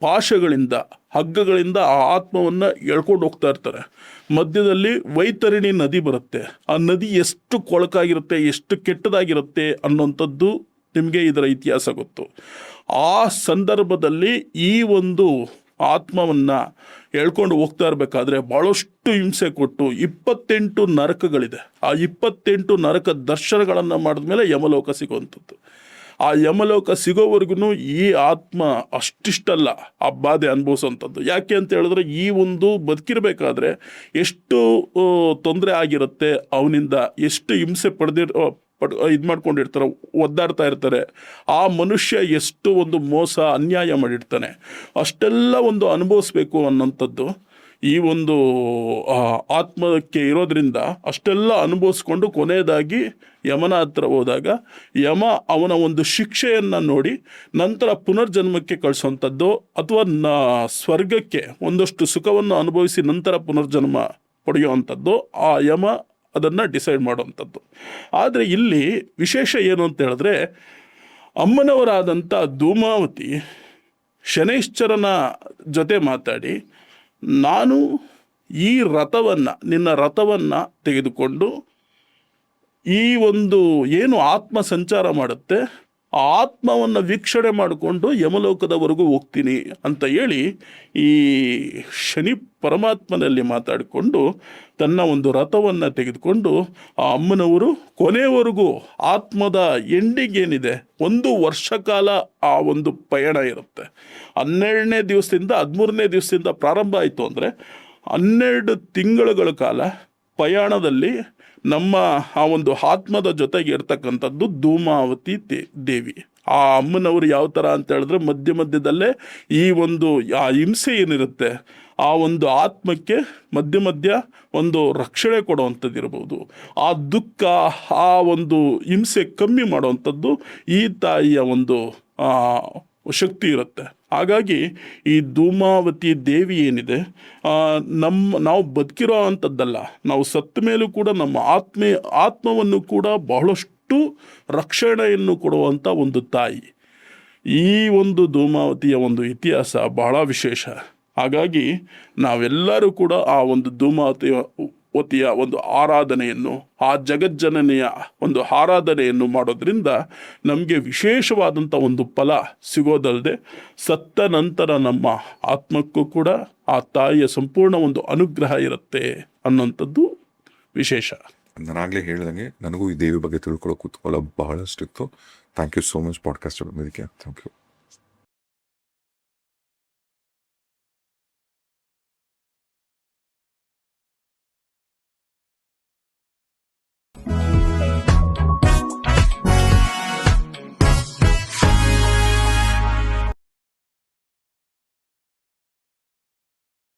ಪಾಶಗಳಿಂದ, ಹಗ್ಗಗಳಿಂದ ಆ ಆತ್ಮವನ್ನು ಎಳ್ಕೊಂಡು ಹೋಗ್ತಾ ಇರ್ತಾರೆ. ಮಧ್ಯದಲ್ಲಿ ವೈತರಣಿ ನದಿ ಬರುತ್ತೆ. ಆ ನದಿ ಎಷ್ಟು ಕೊಳಕಾಗಿರುತ್ತೆ, ಎಷ್ಟು ಕೆಟ್ಟದಾಗಿರುತ್ತೆ ಅನ್ನೋಂಥದ್ದು ನಿಮಗೆ ಇದರ ಇತಿಹಾಸ ಗೊತ್ತು. ಆ ಸಂದರ್ಭದಲ್ಲಿ ಈ ಒಂದು ಆತ್ಮವನ್ನು ಎಳ್ಕೊಂಡು ಹೋಗ್ತಾ ಇರಬೇಕಾದ್ರೆ ಭಾಳಷ್ಟು ಹಿಂಸೆ ಕೊಟ್ಟು 28 ನರಕಗಳಿದೆ. ಆ 28 ನರಕ ದರ್ಶನಗಳನ್ನು ಮಾಡಿದ್ಮೇಲೆ ಯಮಲೋಕ ಸಿಗುವಂಥದ್ದು. ಆ ಯಮಲೋಕ ಸಿಗೋವರೆಗೂ ಈ ಆತ್ಮ ಅಷ್ಟಿಷ್ಟಲ್ಲ ಆ ಬಾಧೆ ಅನುಭವಿಸೋವಂಥದ್ದು. ಯಾಕೆ ಅಂತ ಹೇಳಿದ್ರೆ ಈ ಒಂದು ಬದುಕಿರಬೇಕಾದ್ರೆ ಎಷ್ಟು ತೊಂದರೆ ಆಗಿರುತ್ತೆ, ಅವನಿಂದ ಎಷ್ಟು ಹಿಂಸೆ ಇದು ಮಾಡ್ಕೊಂಡಿರ್ತಾರೆ, ಒದ್ದಾಡ್ತಾ ಇರ್ತಾರೆ. ಆ ಮನುಷ್ಯ ಎಷ್ಟು ಒಂದು ಮೋಸ ಅನ್ಯಾಯ ಮಾಡಿರ್ತಾನೆ, ಅಷ್ಟೆಲ್ಲ ಒಂದು ಅನುಭವಿಸ್ಬೇಕು ಅನ್ನೋಂಥದ್ದು ಈ ಒಂದು ಆತ್ಮಕ್ಕೆ ಇರೋದ್ರಿಂದ ಅಷ್ಟೆಲ್ಲ ಅನುಭವಿಸ್ಕೊಂಡು ಕೊನೆಯದಾಗಿ ಯಮನ ಹತ್ರ ಹೋದಾಗ ಯಮ ಅವನ ಒಂದು ಶಿಕ್ಷೆಯನ್ನು ನೋಡಿ ನಂತರ ಪುನರ್ಜನ್ಮಕ್ಕೆ ಕಳಿಸೋವಂಥದ್ದು, ಅಥವಾ ಸ್ವರ್ಗಕ್ಕೆ ಒಂದಷ್ಟು ಸುಖವನ್ನು ಅನುಭವಿಸಿ ನಂತರ ಪುನರ್ಜನ್ಮ ಪಡೆಯುವಂಥದ್ದು ಆ ಯಮ ಅದನ್ನು ಡಿಸೈಡ್ ಮಾಡುವಂಥದ್ದು. ಆದರೆ ಇಲ್ಲಿ ವಿಶೇಷ ಏನು ಅಂತ ಹೇಳಿದ್ರೆ, ಅಮ್ಮನವರಾದಂಥ ಧೂಮಾವತಿ ಶನೈಶ್ಚರನ ಜೊತೆ ಮಾತಾಡಿ, ನಾನು ಈ ನಿನ್ನ ರಥವನ್ನು ತೆಗೆದುಕೊಂಡು ಈ ಒಂದು ಏನು ಆತ್ಮ ಸಂಚಾರ ಮಾಡುತ್ತೆ ಆ ಆತ್ಮವನ್ನು ವೀಕ್ಷಣೆ ಮಾಡಿಕೊಂಡು ಯಮಲೋಕದವರೆಗೂ ಹೋಗ್ತೀನಿ ಅಂತ ಹೇಳಿ ಈ ಶನಿ ಪರಮಾತ್ಮನಲ್ಲಿ ಮಾತಾಡಿಕೊಂಡು ತನ್ನ ಒಂದು ರಥವನ್ನು ತೆಗೆದುಕೊಂಡು ಆ ಅಮ್ಮನವರು ಕೊನೆಯವರೆಗೂ ಆತ್ಮದ ಎಂಡಿಂಗ್ ಏನಿದೆ 1 ವರ್ಷ ಕಾಲ ಆ ಒಂದು ಪಯಣ ಇರುತ್ತೆ. 12ನೇ ದಿವಸದಿಂದ 13ನೇ ದಿವಸದಿಂದ ಪ್ರಾರಂಭ ಆಯಿತು ಅಂದರೆ 12 ತಿಂಗಳುಗಳ ಕಾಲ ಪಯಣದಲ್ಲಿ ನಮ್ಮ ಆ ಒಂದು ಆತ್ಮದ ಜೊತೆಗೆ ಇರ್ತಕ್ಕಂಥದ್ದು ಧೂಮಾವತಿ ದೇವಿ. ಆ ಅಮ್ಮನವರು ಯಾವ ಥರ ಅಂತ ಹೇಳಿದ್ರೆ ಮಧ್ಯದಲ್ಲೇ ಈ ಒಂದು ಆ ಹಿಂಸೆ ಏನಿರುತ್ತೆ ಆ ಒಂದು ಆತ್ಮಕ್ಕೆ ಮಧ್ಯ ಒಂದು ರಕ್ಷಣೆ ಕೊಡುವಂಥದ್ದು ಇರ್ಬೋದು, ಆ ದುಃಖ ಆ ಒಂದು ಹಿಂಸೆ ಕಮ್ಮಿ ಮಾಡುವಂಥದ್ದು ಈ ತಾಯಿಯ ಒಂದು ಶಕ್ತಿ ಇರುತ್ತೆ. ಹಾಗಾಗಿ ಈ ಧೂಮಾವತಿ ದೇವಿ ಏನಿದೆ ನಾವು ಬದುಕಿರೋ ಅಂಥದ್ದಲ್ಲ, ನಾವು ಸತ್ತ ಮೇಲೂ ಕೂಡ ನಮ್ಮ ಆತ್ಮವನ್ನು ಕೂಡ ಬಹಳಷ್ಟು ರಕ್ಷಣೆಯನ್ನು ಕೊಡುವಂಥ ಒಂದು ತಾಯಿ. ಈ ಒಂದು ಧೂಮಾವತಿಯ ಒಂದು ಇತಿಹಾಸ ಬಹಳ ವಿಶೇಷ. ಹಾಗಾಗಿ ನಾವೆಲ್ಲರೂ ಕೂಡ ಆ ಒಂದು ಧೂಮಾವತಿಯ ಒಂದು ಆರಾಧನೆಯನ್ನು, ಆ ಜಗಜ್ಜನನಿಯ ಒಂದು ಆರಾಧನೆಯನ್ನು ಮಾಡೋದ್ರಿಂದ ನಮಗೆ ವಿಶೇಷವಾದಂಥ ಒಂದು ಫಲ ಸಿಗೋದಲ್ಲದೆ ಸತ್ತ ನಂತರ ನಮ್ಮ ಆತ್ಮಕ್ಕೂ ಕೂಡ ಆ ತಾಯಿಯ ಸಂಪೂರ್ಣ ಒಂದು ಅನುಗ್ರಹ ಇರುತ್ತೆ ಅನ್ನೋಂಥದ್ದು ವಿಶೇಷ. ನಾನಾಗಲೇ ಹೇಳ್ದಂಗೆ ನನಗೂ ಈ ದೇವಿ ಬಗ್ಗೆ ತಿಳ್ಕೊಳ್ಳೋ ಕುತೂಹಲ ಬಹಳಷ್ಟಿತ್ತು. Thank you so much podcast ಮಾಡೋದಕ್ಕೆ. Thank you.